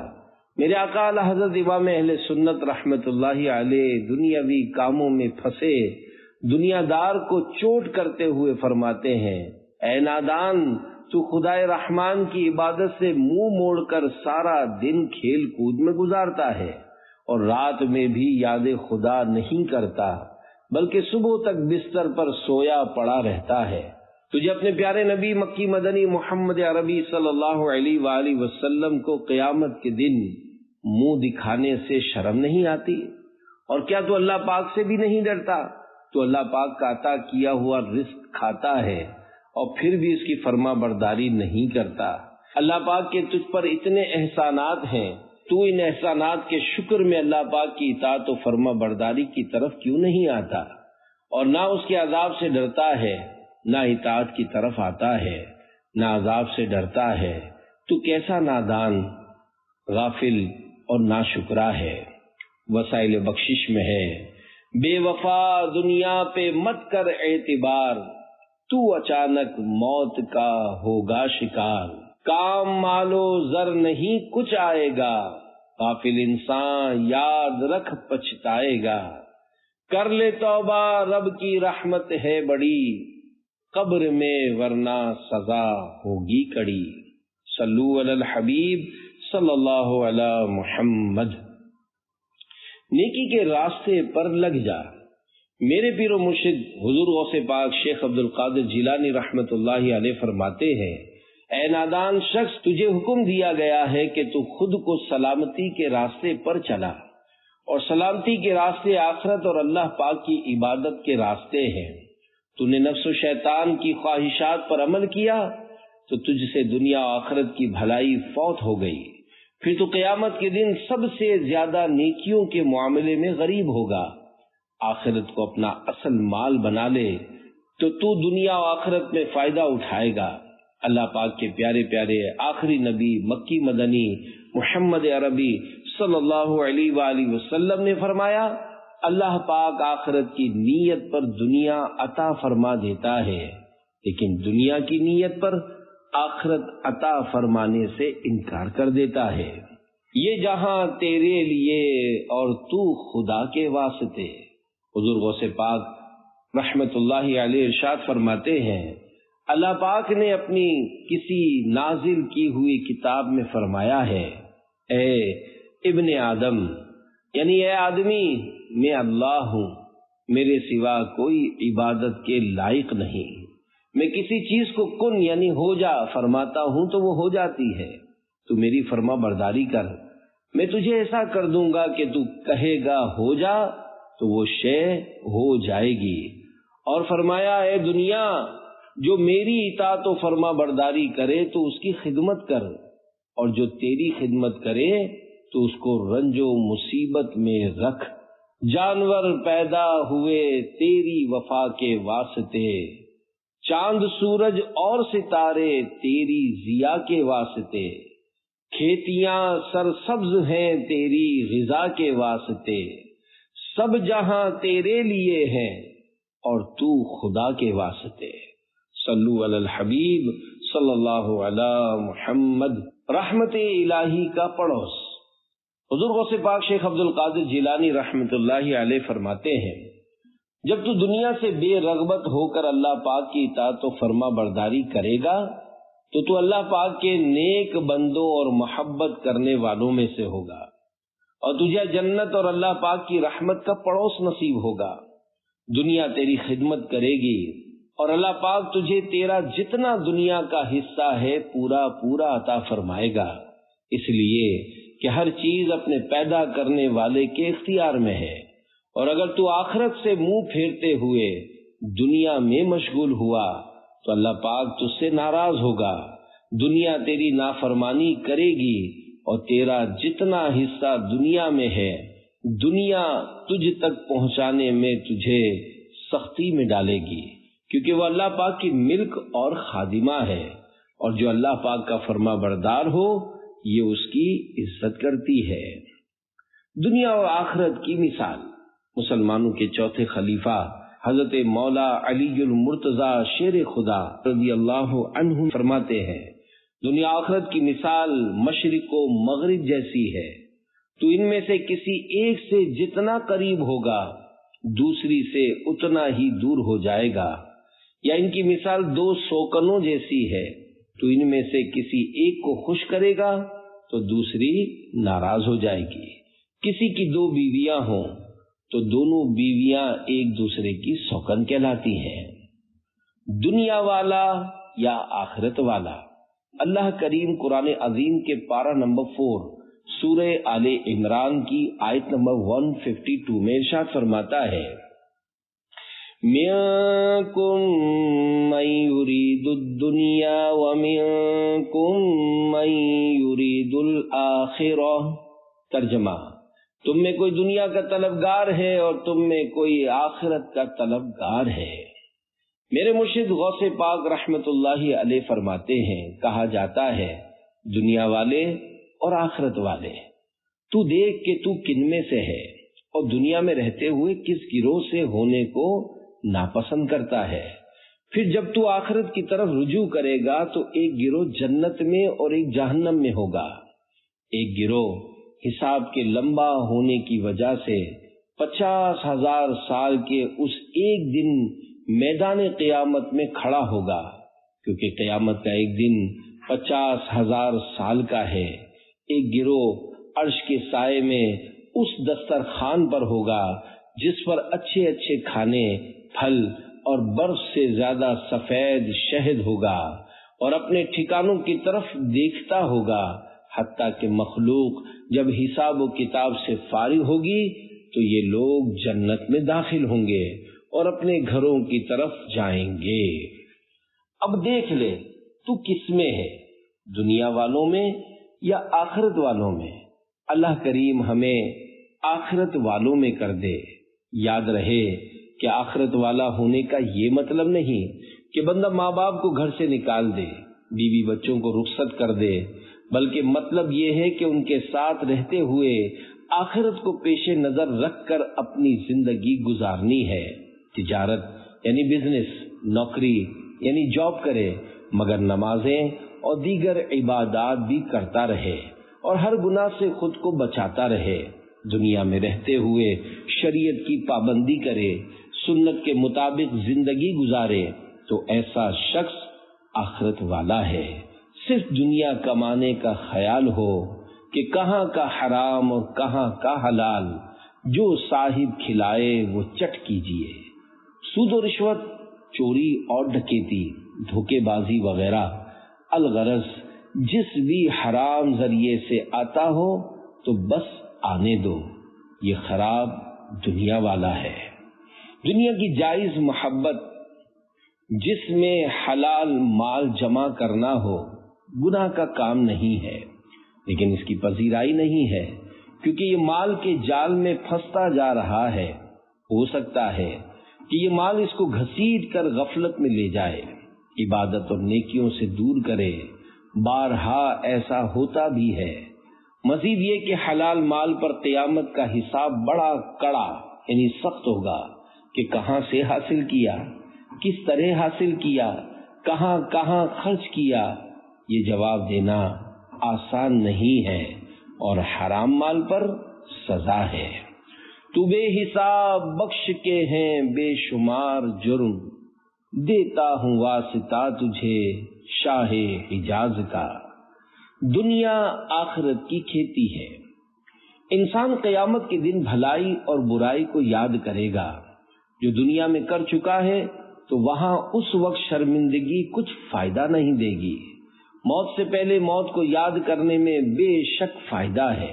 میرے آقا اعلی حضرت امام اہل سنت رحمت اللہ علیہ دنیاوی کاموں میں پھنسے دنیا دار کو چوٹ کرتے ہوئے فرماتے ہیں، اے نادان، تو خدائے رحمان کی عبادت سے منہ موڑ کر سارا دن کھیل کود میں گزارتا ہے اور رات میں بھی یاد خدا نہیں کرتا، بلکہ صبح تک بستر پر سویا پڑا رہتا ہے۔ تجھے اپنے پیارے نبی مکی مدنی محمد عربی صلی اللہ علیہ وآلہ وسلم کو قیامت کے دن منہ دکھانے سے شرم نہیں آتی؟ اور کیا تو اللہ پاک سے بھی نہیں ڈرتا؟ تو اللہ پاک کا عطا کیا ہوا رزق کھاتا ہے اور پھر بھی اس کی فرما برداری نہیں کرتا۔ اللہ پاک کے تجھ پر اتنے احسانات ہیں، تو ان احسانات کے شکر میں اللہ پاک کی اطاعت و فرما برداری کی طرف کیوں نہیں آتا، اور نہ اس کے عذاب سے ڈرتا ہے، نہ اطاعت کی طرف آتا ہے، نہ عذاب سے ڈرتا ہے؟ تو کیسا نادان، غافل اور ناشکرا ہے۔ وسائل بخشش میں ہے، بے وفا دنیا پہ مت کر اعتبار، تو اچانک موت کا ہوگا شکار، کام مالو زر نہیں کچھ آئے گا، غافل انسان یاد رکھ پچھتائے گا، کر لے توبہ رب کی رحمت ہے بڑی، قبر میں ورنہ سزا ہوگی کڑی۔ صلو علی الحبیب صلی اللہ علی محمد۔ نیکی کے راستے پر لگ جا۔ میرے پیر و مرشد حضور غوث پاک شیخ عبد القادر جیلانی رحمت اللہ علیہ فرماتے ہیں، اے نادان شخص، تجھے حکم دیا گیا ہے کہ تو خود کو سلامتی کے راستے پر چلا، اور سلامتی کے راستے آخرت اور اللہ پاک کی عبادت کے راستے ہیں۔ تو نے نفس و شیطان کی خواہشات پر عمل کیا تو تجھ سے دنیا و آخرت کی بھلائی فوت ہو گئی، پھر تو قیامت کے دن سب سے زیادہ نیکیوں کے معاملے میں غریب ہوگا۔ آخرت کو اپنا اصل مال بنا لے تو تو دنیا و آخرت میں فائدہ اٹھائے گا۔ اللہ پاک کے پیارے پیارے آخری نبی مکی مدنی محمد عربی صلی اللہ علیہ وآلہ وسلم نے فرمایا، اللہ پاک آخرت کی نیت پر دنیا عطا فرما دیتا ہے، لیکن دنیا کی نیت پر آخرت عطا فرمانے سے انکار کر دیتا ہے۔ یہ جہاں تیرے لیے اور تو خدا کے واسطے۔ حضور غوث پاک رحمت اللہ علیہ ارشاد فرماتے ہیں، اللہ پاک نے اپنی کسی نازل کی ہوئی کتاب میں فرمایا ہے، اے ابن آدم، یعنی اے آدمی، میں اللہ ہوں، میرے سوا کوئی عبادت کے لائق نہیں۔ میں کسی چیز کو کن یعنی ہو جا فرماتا ہوں تو وہ ہو جاتی ہے، تو میری فرما برداری کر، میں تجھے ایسا کر دوں گا کہ تو کہے گا ہو جا تو وہ شے ہو جائے گی۔ اور فرمایا، اے دنیا، جو میری اطاعت و فرما برداری کرے تو اس کی خدمت کر، اور جو تیری خدمت کرے تو اس کو رنج و مصیبت میں رکھ۔ جانور پیدا ہوئے تیری وفا کے واسطے، چاند سورج اور ستارے تیری ضیاء کے واسطے، کھیتیاں سرسبز ہیں تیری غذا کے واسطے، سب جہاں تیرے لیے ہیں اور تو خدا کے واسطے۔ صلو علی الحبیب صلی اللہ علی محمد۔ رحمت الہی کا پڑوس۔ حضور غوث پاک شیخ عبد القادر جیلانی رحمت اللہ علیہ فرماتے ہیں، جب تو دنیا سے بے رغبت ہو کر اللہ پاک کی اطاعت و فرما برداری کرے گا تو اللہ پاک کے نیک بندوں اور محبت کرنے والوں میں سے ہوگا، اور تجھے جنت اور اللہ پاک کی رحمت کا پڑوس نصیب ہوگا۔ دنیا تیری خدمت کرے گی اور اللہ پاک تجھے تیرا جتنا دنیا کا حصہ ہے پورا پورا عطا فرمائے گا، اس لیے کہ ہر چیز اپنے پیدا کرنے والے کے اختیار میں ہے۔ اور اگر تو آخرت سے منہ پھیرتے ہوئے دنیا میں مشغول ہوا تو اللہ پاک تجھ سے ناراض ہوگا، دنیا تیری نافرمانی کرے گی اور تیرا جتنا حصہ دنیا میں ہے دنیا تجھ تک پہنچانے میں تجھے سختی میں ڈالے گی، کیونکہ وہ اللہ پاک کی ملک اور خادمہ ہے، اور جو اللہ پاک کا فرما بردار ہو یہ اس کی عزت کرتی ہے۔ دنیا اور آخرت کی مثال، مسلمانوں کے چوتھے خلیفہ حضرت مولا علی المرتضی شیر خدا رضی اللہ عنہ فرماتے ہیں، دنیا آخرت کی مثال مشرق و مغرب جیسی ہے، تو ان میں سے کسی ایک سے جتنا قریب ہوگا دوسری سے اتنا ہی دور ہو جائے گا، یا ان کی مثال دو سوکنوں جیسی ہے، تو ان میں سے کسی ایک کو خوش کرے گا تو دوسری ناراض ہو جائے گی۔ کسی کی دو بیویاں ہوں تو دونوں بیویاں ایک دوسرے کی سوکن کہلاتی ہیں۔ دنیا والا یا آخرت والا، اللہ کریم قرآن عظیم کے پارہ نمبر 4 سورہ آل عمران کی آیت نمبر 152 میں ارشاد فرماتا ہے، مِنْكُمْ مَنْ يُرِيدُ الدُّنْيَا وَمِنْكُمْ مَنْ يُرِيدُ الْآخِرَةَ۔ ترجمہ، تم میں کوئی دنیا کا طلبگار ہے اور تم میں کوئی آخرت کا طلبگار ہے۔ میرے مرشد غوث پاک رحمت اللہ علیہ فرماتے ہیں، کہا جاتا ہے دنیا والے اور آخرت والے، تو دیکھ کہ تو کن میں سے ہے اور دنیا میں رہتے ہوئے کس گروہ سے ہونے کو ناپسند کرتا ہے۔ پھر جب تو آخرت کی طرف رجوع کرے گا تو ایک گروہ جنت میں اور ایک جہنم میں ہوگا۔ ایک گروہ حساب کے لمبا ہونے کی وجہ سے 50,000 سال کے اس ایک دن میدان قیامت میں کھڑا ہوگا، کیونکہ قیامت کا ایک دن 50,000 سال کا ہے۔ ایک گروہ عرش کے سائے میں اس دسترخوان پر ہوگا جس پر اچھے اچھے کھانے، پھل اور برف سے زیادہ سفید شہد ہوگا، اور اپنے ٹھکانوں کی طرف دیکھتا ہوگا، حتیٰ کہ مخلوق جب حساب و کتاب سے فارغ ہوگی تو یہ لوگ جنت میں داخل ہوں گے اور اپنے گھروں کی طرف جائیں گے۔ اب دیکھ لے تو کس میں ہے، دنیا والوں میں یا آخرت والوں میں؟ اللہ کریم ہمیں آخرت والوں میں کر دے۔ یاد رہے کہ آخرت والا ہونے کا یہ مطلب نہیں کہ بندہ ماں باپ کو گھر سے نکال دے، بیوی بچوں کو رخصت کر دے، بلکہ مطلب یہ ہے کہ ان کے ساتھ رہتے ہوئے آخرت کو پیش نظر رکھ کر اپنی زندگی گزارنی ہے۔ تجارت یعنی بزنس، نوکری یعنی جاب کرے، مگر نمازیں اور دیگر عبادات بھی کرتا رہے اور ہر گناہ سے خود کو بچاتا رہے۔ دنیا میں رہتے ہوئے شریعت کی پابندی کرے، سنت کے مطابق زندگی گزارے، تو ایسا شخص آخرت والا ہے۔ صرف دنیا کمانے کا خیال ہو کہ کہاں کا حرام اور کہاں کا حلال، جو صاحب کھلائے وہ چٹ کیجیے۔ سود و رشوت، چوری اور ڈکیتی، دھوکے بازی وغیرہ، الغرض جس بھی حرام ذریعے سے آتا ہو تو بس آنے دو، یہ خراب دنیا والا ہے۔ دنیا کی جائز محبت جس میں حلال مال جمع کرنا ہو گناہ کا کام نہیں ہے، لیکن اس کی پذیرائی نہیں ہے، کیونکہ یہ مال کے جال میں پھنستا جا رہا ہے۔ ہو سکتا ہے کہ یہ مال اس کو گھسیٹ کر غفلت میں لے جائے، عبادت اور نیکیوں سے دور کرے۔ بارہا ایسا ہوتا بھی ہے۔ مزید یہ کہ حلال مال پر قیامت کا حساب بڑا کڑا یعنی سخت ہوگا کہ کہاں سے حاصل کیا، کس طرح حاصل کیا، کہاں کہاں خرچ کیا، یہ جواب دینا آسان نہیں ہے، اور حرام مال پر سزا ہے۔ تو بے حساب بخش کے ہیں بے شمار جرم، دیتا ہوں واسطہ تجھے شاہ حجاز کا۔ دنیا آخرت کی کھیتی ہے۔ انسان قیامت کے دن بھلائی اور برائی کو یاد کرے گا۔ جو دنیا میں کر چکا ہے تو وہاں اس وقت شرمندگی کچھ فائدہ نہیں دے گی۔ موت سے پہلے موت کو یاد کرنے میں بے شک فائدہ ہے۔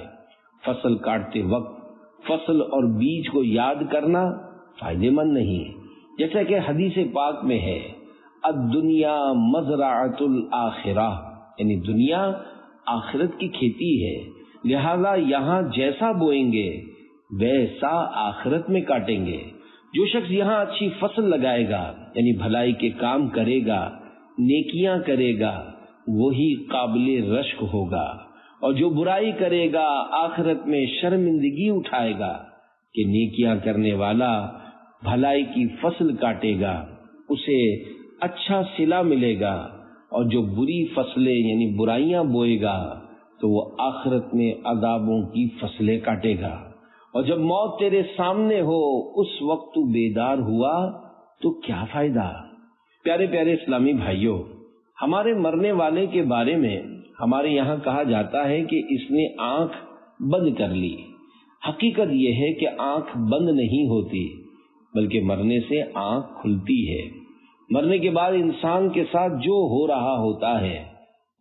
فصل کاٹتے وقت فصل اور بیج کو یاد کرنا فائدہ مند نہیں، جیسا کہ حدیث پاک میں ہے، الدنیا مزرعۃ الآخرہ، یعنی دنیا آخرت کی کھیتی ہے، لہذا یہاں جیسا بوئیں گے ویسا آخرت میں کاٹیں گے۔ جو شخص یہاں اچھی فصل لگائے گا یعنی بھلائی کے کام کرے گا، نیکیاں کرے گا، وہی قابل رشک ہوگا، اور جو برائی کرے گا آخرت میں شرمندگی اٹھائے گا کہ نیکیاں کرنے والا بھلائی کی فصل کاٹے گا، اسے اچھا صلہ ملے گا، اور جو بری فصلیں یعنی برائیاں بوئے گا تو وہ آخرت میں عذابوں کی فصلیں کاٹے گا۔ اور جب موت تیرے سامنے ہو اس وقت تو بیدار ہوا تو کیا فائدہ؟ پیارے پیارے اسلامی بھائیوں، ہمارے مرنے والے کے بارے میں ہمارے یہاں کہا جاتا ہے کہ اس نے آنکھ بند کر لی۔ حقیقت یہ ہے کہ آنکھ بند نہیں ہوتی بلکہ مرنے سے آنکھ کھلتی ہے۔ مرنے کے بعد انسان کے ساتھ جو ہو رہا ہوتا ہے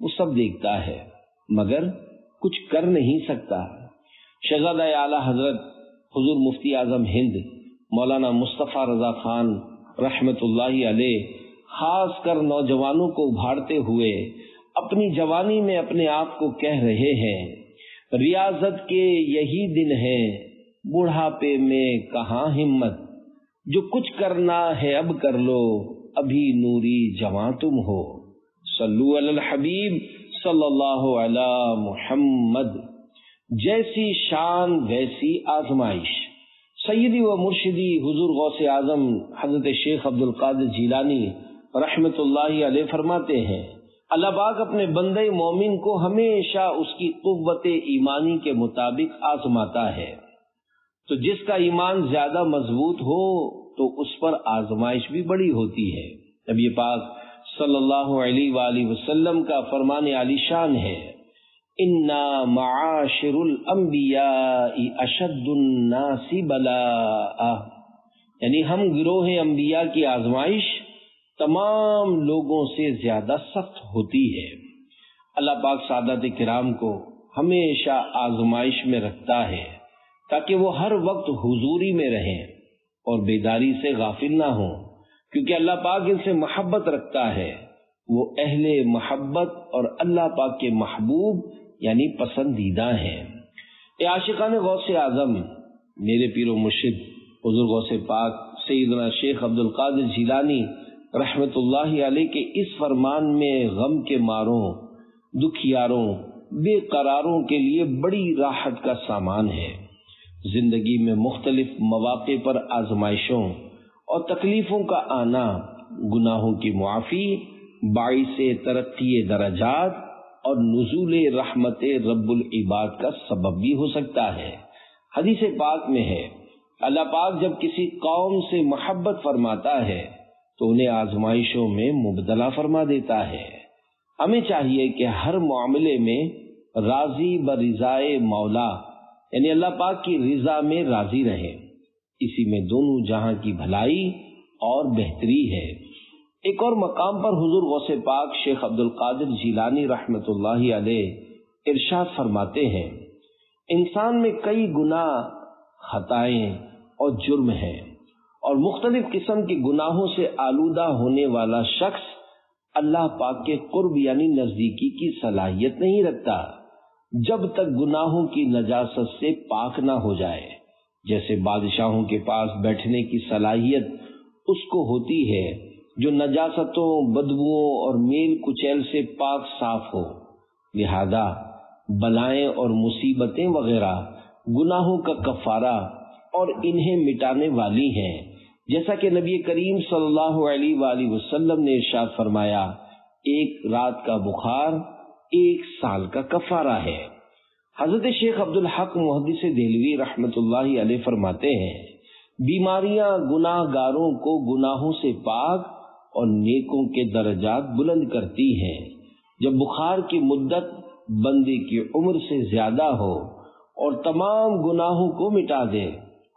وہ سب دیکھتا ہے مگر کچھ کر نہیں سکتا۔ شہزادہ اعلیٰ حضرت حضور مفتی اعظم ہند مولانا مصطفیٰ رضا خان رحمت اللہ علیہ خاص کر نوجوانوں کو ابھارتے ہوئے اپنی جوانی میں اپنے آپ کو کہہ رہے ہیں، ریاضت کے یہی دن ہے، بڑھاپے میں کہاں ہمت، جو کچھ کرنا ہے اب کر لو، ابھی نوری جوان تم ہو۔ صلو علی الحبیب صلی اللہ علی محمد۔ جیسی شان ویسی آزمائش۔ سیدی و مرشدی حضور غوث اعظم حضرت شیخ عبد القادر جیلانی رحمت اللہ علیہ فرماتے ہیں، اللہ پاک اپنے بندے مومن کو ہمیشہ اس کی قوت ایمانی کے مطابق آزماتا ہے، تو جس کا ایمان زیادہ مضبوط ہو تو اس پر آزمائش بھی بڑی ہوتی ہے۔ نبی پاک صلی اللہ علیہ وآلہ وسلم کا فرمان عالی شان ہے، اِنَّا مَعَاشِرُ الْأَنْبِيَاءِ أَشَدُّ النَّاسِ بَلَاءً، یعنی ہم گروہ انبیاء کی آزمائش تمام لوگوں سے زیادہ سخت ہوتی ہے۔ اللہ پاک سعادت کرام کو ہمیشہ آزمائش میں رکھتا ہے تاکہ وہ ہر وقت حضوری میں رہیں اور بیداری سے غافل نہ ہوں، کیونکہ اللہ پاک ان سے محبت رکھتا ہے۔ وہ اہل محبت اور اللہ پاک کے محبوب یعنی پسندیدہ ہیں۔ اے عاشقان غوث اعظم، میرے پیر و مرشد حضور غوث پاک سیدنا شیخ عبد القادر جیلانی رحمت اللہ علیہ کے اس فرمان میں غم کے ماروں، دکھیاروں، بے قراروں کے لیے بڑی راحت کا سامان ہے۔ زندگی میں مختلف مواقع پر آزمائشوں اور تکلیفوں کا آنا گناہوں کی معافی، باعث ترقی درجات اور نزول رحمت رب العباد کا سبب بھی ہو سکتا ہے۔ حدیث پاک میں ہے، اللہ پاک جب کسی قوم سے محبت فرماتا ہے تو انہیں آزمائشوں میں مبتلا فرما دیتا ہے۔ ہمیں چاہیے کہ ہر معاملے میں راضی برضائے مولا یعنی اللہ پاک کی رضا میں راضی رہیں، اسی میں دونوں جہاں کی بھلائی اور بہتری ہے۔ ایک اور مقام پر حضور غوث پاک شیخ عبد القادر جیلانی رحمت اللہ علیہ ارشاد فرماتے ہیں، انسان میں کئی گناہ، خطائیں اور جرم ہیں، اور مختلف قسم کے گناہوں سے آلودہ ہونے والا شخص اللہ پاک کے قرب یعنی نزدیکی کی صلاحیت نہیں رکھتا جب تک گناہوں کی نجاست سے پاک نہ ہو جائے۔ جیسے بادشاہوں کے پاس بیٹھنے کی صلاحیت اس کو ہوتی ہے جو نجاستوں، بدبوؤں اور میل کچیل سے پاک صاف ہو، لہذا بلائیں اور مصیبتیں وغیرہ گناہوں کا کفارہ اور انہیں مٹانے والی ہیں، جیسا کہ نبی کریم صلی اللہ علیہ وآلہ وسلم نے ارشاد فرمایا، ایک رات کا بخار 1 سال کا کفارہ ہے۔ حضرت شیخ عبد الحق محدث دہلوی رحمت اللہ علیہ فرماتے ہیں، بیماریاں گناہ گاروں کو گناہوں سے پاک اور نیکوں کے درجات بلند کرتی ہیں۔ جب بخار کی مدت بندے کی عمر سے زیادہ ہو اور تمام گناہوں کو مٹا دے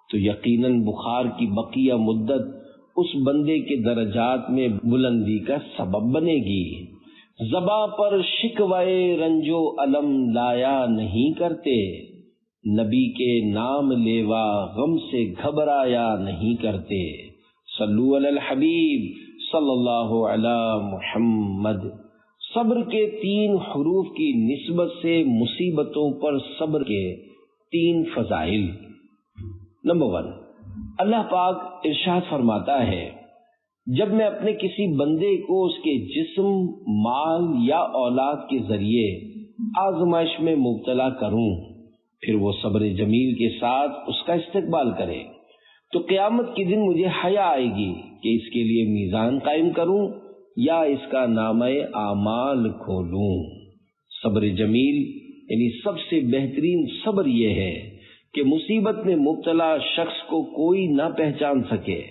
تو یقیناً بخار کی بقیہ مدت اس بندے کے درجات میں بلندی کا سبب بنے گی۔ زباں پر شکوائے رنج و علم لایا نہیں کرتے، نبی کے نام لیوا غم سے گھبرایا نہیں کرتے۔ صلو علی الحبیب صلی اللہ علی محمد۔ صبر کے 3 حروف کی نسبت سے مصیبتوں پر صبر کے 3 فضائل۔ نمبر 1، اللہ پاک ارشاد فرماتا ہے، جب میں اپنے کسی بندے کو اس کے جسم، مال یا اولاد کے ذریعے آزمائش میں مبتلا کروں، پھر وہ صبر جمیل کے ساتھ اس کا استقبال کرے تو قیامت کے دن مجھے حیا آئے گی کہ اس کے لیے میزان قائم کروں یا اس کا نامہ اعمال کھولوں۔ صبر جمیل یعنی سب سے بہترین صبر یہ ہے کہ مصیبت میں مبتلا شخص کو کوئی نہ پہچان سکے،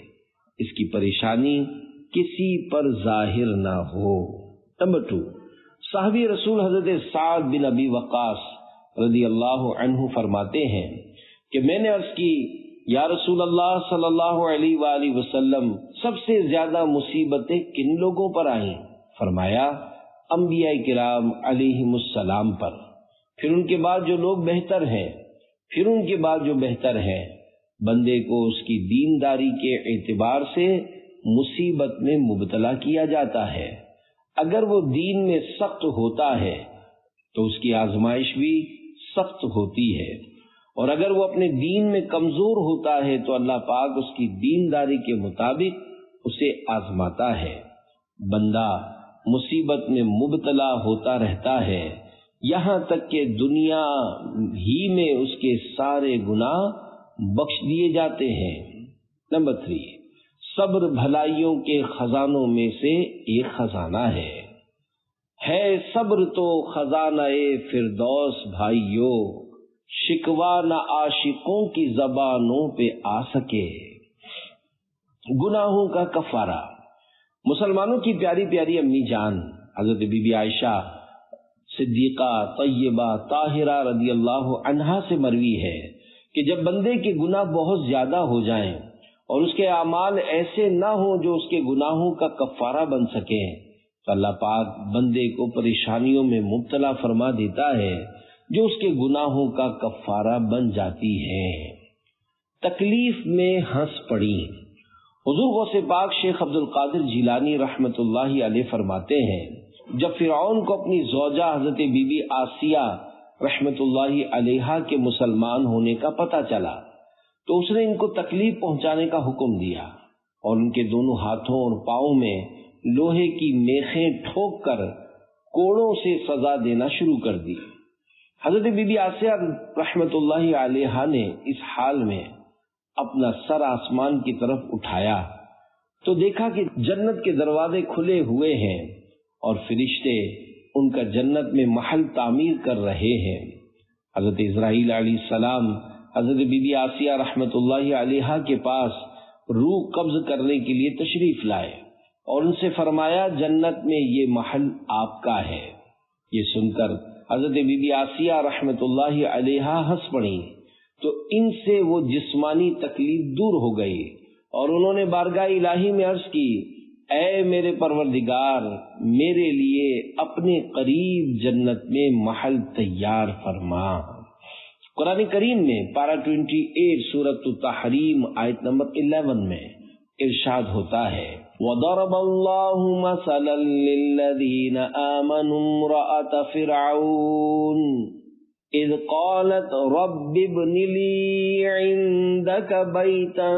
اس کی پریشانی کسی پر ظاہر نہ ہو۔ نمبر 2، صحابی رسول حضرت سعد بن ابی وقاص رضی اللہ عنہ فرماتے ہیں کہ میں نے عرض کی، یا رسول اللہ صلی اللہ علیہ وآلہ وسلم، سب سے زیادہ مصیبتیں کن لوگوں پر آئیں؟ فرمایا، انبیاء کرام علیہم السلام پر، پھر ان کے بعد جو لوگ بہتر ہیں، پھر ان کے بعد جو بہتر ہیں۔ بندے کو اس کی دینداری کے اعتبار سے مصیبت میں مبتلا کیا جاتا ہے۔ اگر وہ دین میں سخت ہوتا ہے تو اس کی آزمائش بھی سخت ہوتی ہے، اور اگر وہ اپنے دین میں کمزور ہوتا ہے تو اللہ پاک اس کی دینداری کے مطابق اسے آزماتا ہے۔ بندہ مصیبت میں مبتلا ہوتا رہتا ہے یہاں تک کہ دنیا ہی میں اس کے سارے گناہ بخش دیے جاتے ہیں۔ نمبر 3، صبر بھلائیوں کے خزانوں میں سے ایک خزانہ ہے صبر تو خزانہ فردوس بھائیو، شکوہ نہ عاشقوں کی زبانوں پہ آ سکے۔ گناہوں کا کفارہ۔ مسلمانوں کی پیاری پیاری امی جان حضرت بی بی عائشہ صدیقہ طیبہ طاہرہ رضی اللہ عنہا سے مروی ہے کہ جب بندے کے گناہ بہت زیادہ ہو جائیں اور اس کے اعمال ایسے نہ ہوں جو اس کے گناہوں کا کفارہ بن سکیں تو اللہ پاک بندے کو پریشانیوں میں مبتلا فرما دیتا ہے جو اس کے گناہوں کا کفارہ بن جاتی ہے۔ تکلیف میں ہنس پڑی۔ حضور غوث پاک شیخ عبد القادر جیلانی رحمت اللہ علیہ فرماتے ہیں، جب فرعون کو اپنی زوجہ حضرت بی بی آسیہ رحمت اللہ علیہا کے مسلمان ہونے کا پتہ چلا تو اس نے ان کو تکلیف پہنچانے کا حکم دیا اور ان کے دونوں ہاتھوں اور پاؤں میں لوہے کی میخیں ٹھوک کر کوڑوں سے سزا دینا شروع کر دی۔ حضرت بی بی آسیہ رحمت اللہ علیہا نے اس حال میں اپنا سر آسمان کی طرف اٹھایا تو دیکھا کہ جنت کے دروازے کھلے ہوئے ہیں اور فرشتے ان کا جنت میں محل تعمیر کر رہے ہیں۔ حضرت اسرائیل علیہ السلام حضرت بی بی آسیہ رحمت اللہ علیہا کے پاس روح قبض کرنے کے لیے تشریف لائے اور ان سے فرمایا، جنت میں یہ محل آپ کا ہے۔ یہ سن کر حضرت بی بی آسیہ رحمت اللہ علیہا ہنس پڑی تو ان سے وہ جسمانی تکلیف دور ہو گئی اور انہوں نے بارگاہ الہی میں عرض کی، اے میرے پروردگار، میرے لیے اپنے قریب جنت میں محل تیار فرما۔ قرآن کریم میں پارہ 28 سورۃ التحریم آیت نمبر 11 میں ارشاد ہوتا ہے، وَضَرَبَ اللَّهُ مَثَلًا لِّلَّذِينَ آمَنُوا امْرَأَتَ فِرْعَوْنَ إِذْ قَالَتْ رَبِّ ابْنِ لِي عِندَكَ بَيْتًا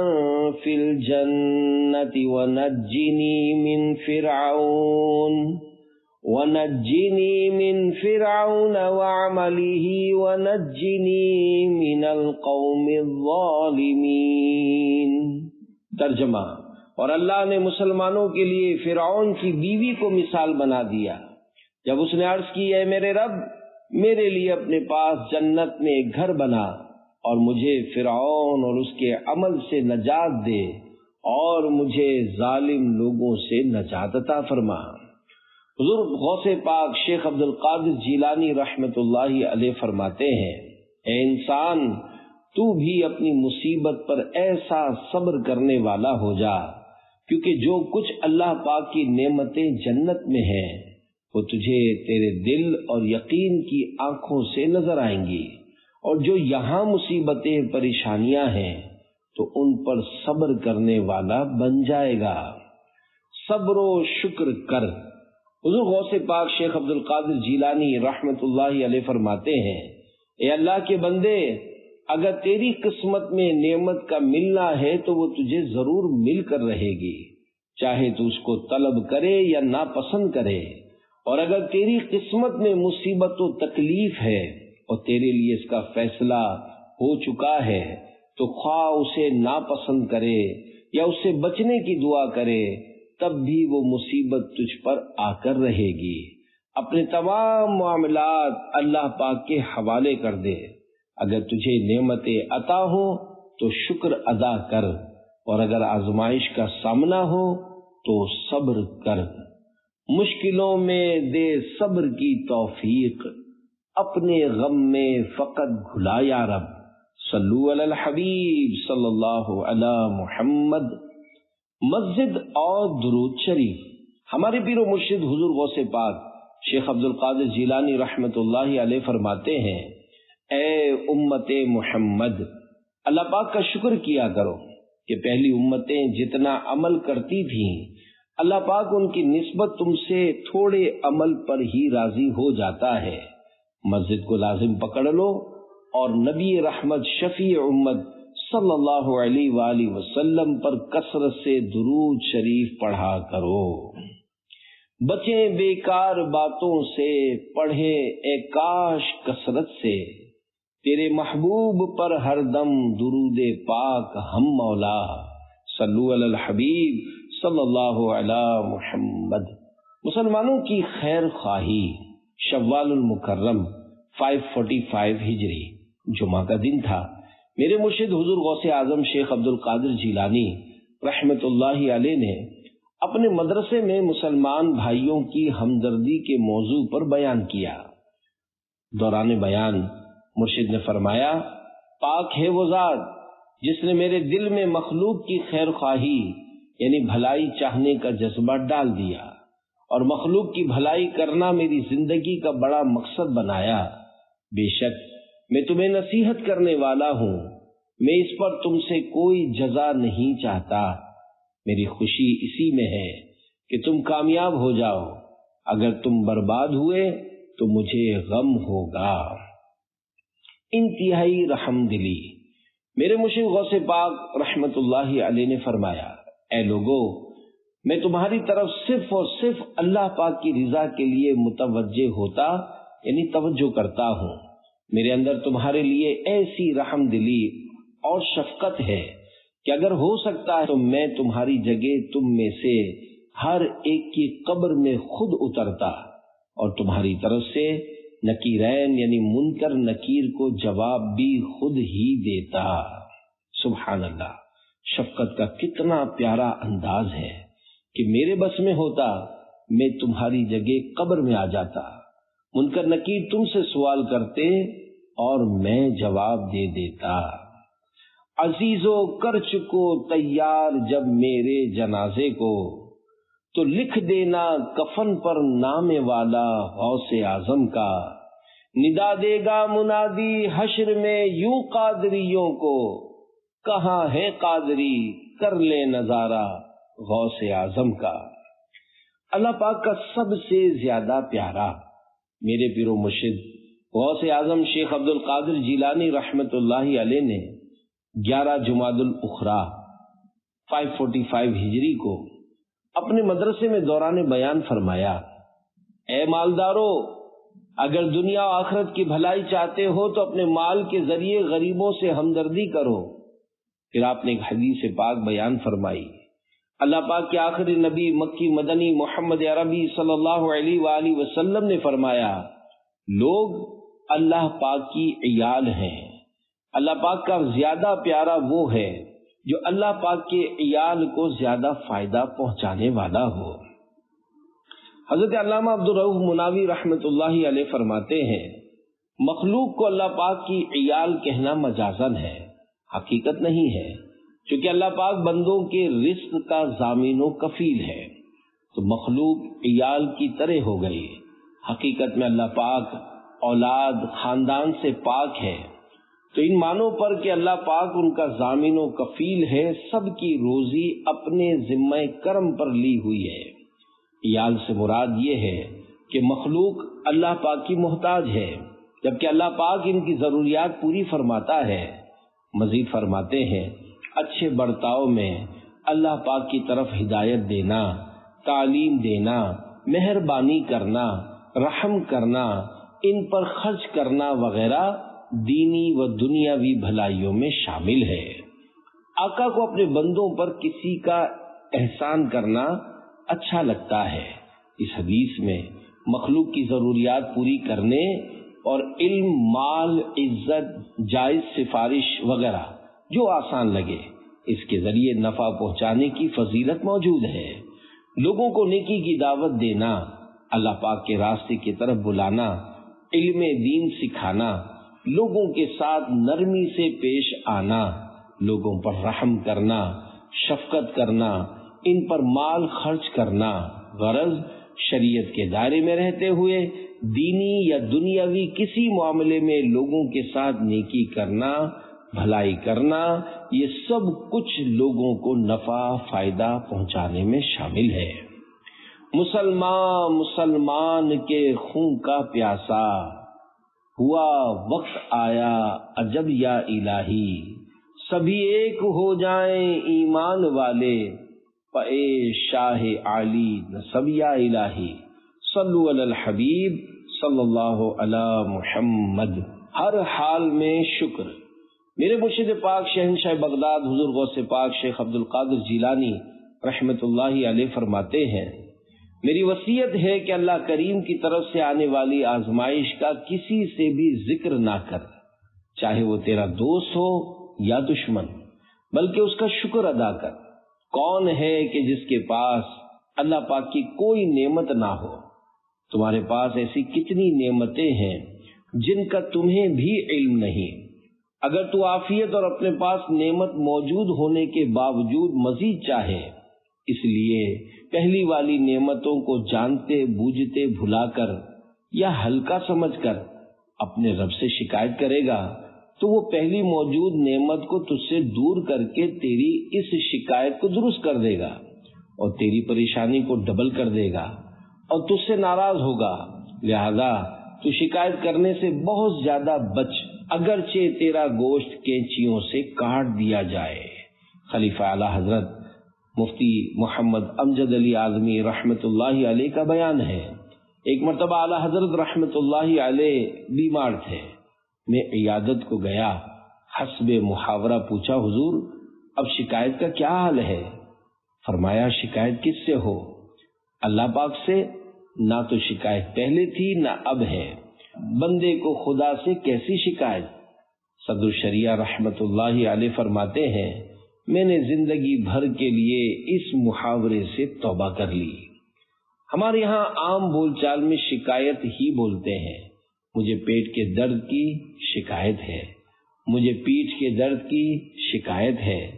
فِي الْجَنَّةِ وَنَجِّنِي مِنْ فِرْعَوْنَ وَعَمَلِهِ وَنَجِّنِي مِنَ الْقَوْمِ الظَّالِمِينَ۔ ترجمہ، اور اللہ نے مسلمانوں کے لیے فرعون کی بیوی کو مثال بنا دیا جب اس نے عرض کی، اے میرے رب، میرے لیے اپنے پاس جنت میں ایک گھر بنا اور مجھے فرعون اور اس کے عمل سے نجات دے اور مجھے ظالم لوگوں سے نجات عطا فرما۔ حضور غوث پاک شیخ عبد القادر جیلانی رحمت اللہ علیہ فرماتے ہیں، اے انسان، تو بھی اپنی مصیبت پر ایسا صبر کرنے والا ہو جا، کیونکہ جو کچھ اللہ پاک کی نعمتیں جنت میں ہیں وہ تجھے تیرے دل اور یقین کی آنکھوں سے نظر آئیں گی، اور جو یہاں مصیبتیں پریشانیاں ہیں تو ان پر صبر کرنے والا بن جائے گا۔ صبر و شکر کر۔ حضور غوث پاک شیخ عبد القادر جیلانی رحمت اللہ علیہ فرماتے ہیں، اے اللہ کے بندے، اگر تیری قسمت میں نعمت کا ملنا ہے تو وہ تجھے ضرور مل کر رہے گی، چاہے تو اس کو طلب کرے یا ناپسند کرے، اور اگر تیری قسمت میں مصیبت و تکلیف ہے اور تیرے لیے اس کا فیصلہ ہو چکا ہے تو خواہ اسے ناپسند کرے یا اس سے بچنے کی دعا کرے، تب بھی وہ مصیبت تجھ پر آ کر رہے گی۔ اپنے تمام معاملات اللہ پاک کے حوالے کر دے۔ اگر تجھے نعمتیں عطا ہو تو شکر ادا کر، اور اگر آزمائش کا سامنا ہو تو صبر کر۔ مشکلوں میں دے صبر کی توفیق، اپنے غم میں فقط بھلا یا رب۔ صلو علی الحبیب صلی اللہ علی محمد۔ مسجد اور درود شریف۔ ہمارے پیر و مرشد حضور غوث پاک شیخ عبد القادر جیلانی رحمۃ اللہ علیہ فرماتے ہیں، اے امت محمد، اللہ پاک کا شکر کیا کرو کہ پہلی امتیں جتنا عمل کرتی تھیں، اللہ پاک ان کی نسبت تم سے تھوڑے عمل پر ہی راضی ہو جاتا ہے۔ مسجد کو لازم پکڑ لو اور نبی رحمت شفیع امت صلی اللہ علیہ وآلہ وسلم پر کثرت سے درود شریف پڑھا کرو۔ بچیں بیکار باتوں سے، پڑھیں اے کاش کثرت سے، تیرے محبوب پر ہر دم درود پاک ہم مولا۔ صلو علی الحبیب صلی اللہ علی محمد۔ مسلمانوں کی خیر خواہی، شوال المکرم 545 ہجری، جمعہ کا دن تھا۔ میرے مرشد حضور غوث اعظم شیخ عبد القادر جیلانی رحمت اللہ علیہ نے اپنے مدرسے میں مسلمان بھائیوں کی ہمدردی کے موضوع پر بیان کیا۔ دوران بیان مرشد نے فرمایا، پاک ہے وہ ذات جس نے میرے دل میں مخلوق کی خیر خواہی یعنی بھلائی چاہنے کا جذبہ ڈال دیا، اور مخلوق کی بھلائی کرنا میری زندگی کا بڑا مقصد بنایا۔ بے شک میں تمہیں نصیحت کرنے والا ہوں، میں اس پر تم سے کوئی جزا نہیں چاہتا۔ میری خوشی اسی میں ہے کہ تم کامیاب ہو جاؤ، اگر تم برباد ہوئے تو مجھے غم ہوگا۔ انتہائی رحم دلی۔ میرے مرشد غوث پاک رحمت اللہ علیہ نے فرمایا، اے لوگو، میں تمہاری طرف صرف اور صرف اللہ پاک کی رضا کے لیے متوجہ ہوتا یعنی توجہ کرتا ہوں۔ میرے اندر تمہارے لیے ایسی رحم دلی اور شفقت ہے کہ اگر ہو سکتا ہے تو میں تمہاری جگہ تم میں سے ہر ایک کی قبر میں خود اترتا اور تمہاری طرف سے نکیرین یعنی منکر نکیر کو جواب بھی خود ہی دیتا۔ سبحان اللہ، شفقت کا کتنا پیارا انداز ہے کہ میرے بس میں ہوتا میں تمہاری جگہ قبر میں آ جاتا، منکر نکیر تم سے سوال کرتے اور میں جواب دے دیتا۔ عزیزو کر چکو تیار جب میرے جنازے کو، تو لکھ دینا کفن پر نام والا غوث اعظم کا۔ ندا دے گا منادی حشر میں یوں قادریوں کو، کہاں ہے قادری کر لے نظارہ غوث اعظم کا۔ اللہ پاک کا سب سے زیادہ پیارا میرے پیر و مرشد غوث اعظم شیخ عبد القادر جیلانی رحمت اللہ علیہ نے 11 جمادی الاخری 545 ہجری کو اپنے مدرسے میں دوران بیان فرمایا، اے مالدارو، اگر دنیا و آخرت کی بھلائی چاہتے ہو تو اپنے مال کے ذریعے غریبوں سے ہمدردی کرو۔ پھر آپ نے ایک حدیث پاک بیان فرمائی، اللہ پاک کے آخری نبی مکی مدنی محمد عربی صلی اللہ علیہ وآلہ وسلم نے فرمایا، لوگ اللہ پاک کی عیال ہیں، اللہ پاک کا زیادہ پیارا وہ ہے جو اللہ پاک کے عیال کو زیادہ فائدہ پہنچانے والا ہو۔ حضرت علامہ عبدالرؤف مناوی رحمت اللہ علیہ فرماتے ہیں، مخلوق کو اللہ پاک کی عیال کہنا مجازن ہے، حقیقت نہیں ہے، چونکہ اللہ پاک بندوں کے رزق کا ضامن و کفیل ہے، تو مخلوق عیال کی طرح ہو گئی۔ حقیقت میں اللہ پاک اولاد خاندان سے پاک ہے، تو ان معنوں پر کہ اللہ پاک ان کا ضامن و کفیل ہے، سب کی روزی اپنے ذمہ کرم پر لی ہوئی ہے۔ عیال سے مراد یہ ہے کہ مخلوق اللہ پاک کی محتاج ہے، جبکہ اللہ پاک ان کی ضروریات پوری فرماتا ہے۔ مزید فرماتے ہیں، اچھے برتاؤ میں اللہ پاک کی طرف ہدایت دینا، تعلیم دینا، مہربانی کرنا، رحم کرنا، ان پر خرچ کرنا وغیرہ دینی و دنیاوی بھلائیوں میں شامل ہے۔ آقا کو اپنے بندوں پر کسی کا احسان کرنا اچھا لگتا ہے۔ اس حدیث میں مخلوق کی ضروریات پوری کرنے اور علم، مال، عزت، جائز سفارش وغیرہ جو آسان لگے اس کے ذریعے نفع پہنچانے کی فضیلت موجود ہے۔ لوگوں کو نیکی کی دعوت دینا، اللہ پاک کے راستے کی طرف بلانا، علم دین سکھانا، لوگوں کے ساتھ نرمی سے پیش آنا، لوگوں پر رحم کرنا، شفقت کرنا، ان پر مال خرچ کرنا، غرض شریعت کے دائرے میں رہتے ہوئے دینی یا دنیاوی کسی معاملے میں لوگوں کے ساتھ نیکی کرنا، بھلائی کرنا، یہ سب کچھ لوگوں کو نفع فائدہ پہنچانے میں شامل ہے۔ مسلمان کے خون کا پیاسا، ہوا وقت آیا عجب یا الہی، سبھی ایک ہو جائیں ایمان والے، پے شاہ عالی نصب یا الہی، صلو علی الحبیب صلی اللہ علی محمد۔ ہر حال میں شکر۔ میرے مرشد پاک شہنشاہ بغداد حضور غوث پاک شیخ عبد القادر جیلانی رحمت اللہ علیہ فرماتے ہیں، میری وصیت ہے کہ اللہ کریم کی طرف سے آنے والی آزمائش کا کسی سے بھی ذکر نہ کر، چاہے وہ تیرا دوست ہو یا دشمن، بلکہ اس کا شکر ادا کر۔ کون ہے کہ جس کے پاس اللہ پاک کی کوئی نعمت نہ ہو؟ تمہارے پاس ایسی کتنی نعمتیں ہیں جن کا تمہیں بھی علم نہیں۔ اگر تو عافیت اور اپنے پاس نعمت موجود ہونے کے باوجود مزید چاہے، اس لیے پہلی والی نعمتوں کو جانتے بوجھتے بھلا کر یا ہلکا سمجھ کر اپنے رب سے شکایت کرے گا تو وہ پہلی موجود نعمت کو تجھ سے دور کر کے تیری اس شکایت کو درست کر دے گا اور تیری پریشانی کو ڈبل کر دے گا اور تجھ سے ناراض ہوگا۔ لہذا تو شکایت کرنے سے بہت زیادہ بچ، اگرچہ تیرا گوشت کینچیوں سے کاٹ دیا جائے۔ خلیفہ اعلیٰ حضرت مفتی محمد امجد علی اعظمی رحمت اللہ علیہ کا بیان ہے، ایک مرتبہ اعلیٰ حضرت رحمت اللہ علیہ بیمار تھے۔ میں عیادت کو گیا، حسب محاورہ پوچھا، حضور اب شکایت کا کیا حال ہے؟ فرمایا شکایت کس سے ہو؟ اللہ پاک سے؟ نہ تو شکایت پہلے تھی نہ اب ہے، بندے کو خدا سے کیسی شکایت؟ صدر الشریعہ رحمت اللہ علیہ فرماتے ہیں، میں نے زندگی بھر کے لیے اس محاورے سے توبہ کر لی۔ ہمارے یہاں عام بول چال میں شکایت ہی بولتے ہیں۔ مجھے پیٹ کے درد کی شکایت ہے، مجھے پیٹھ کے درد کی شکایت ہے،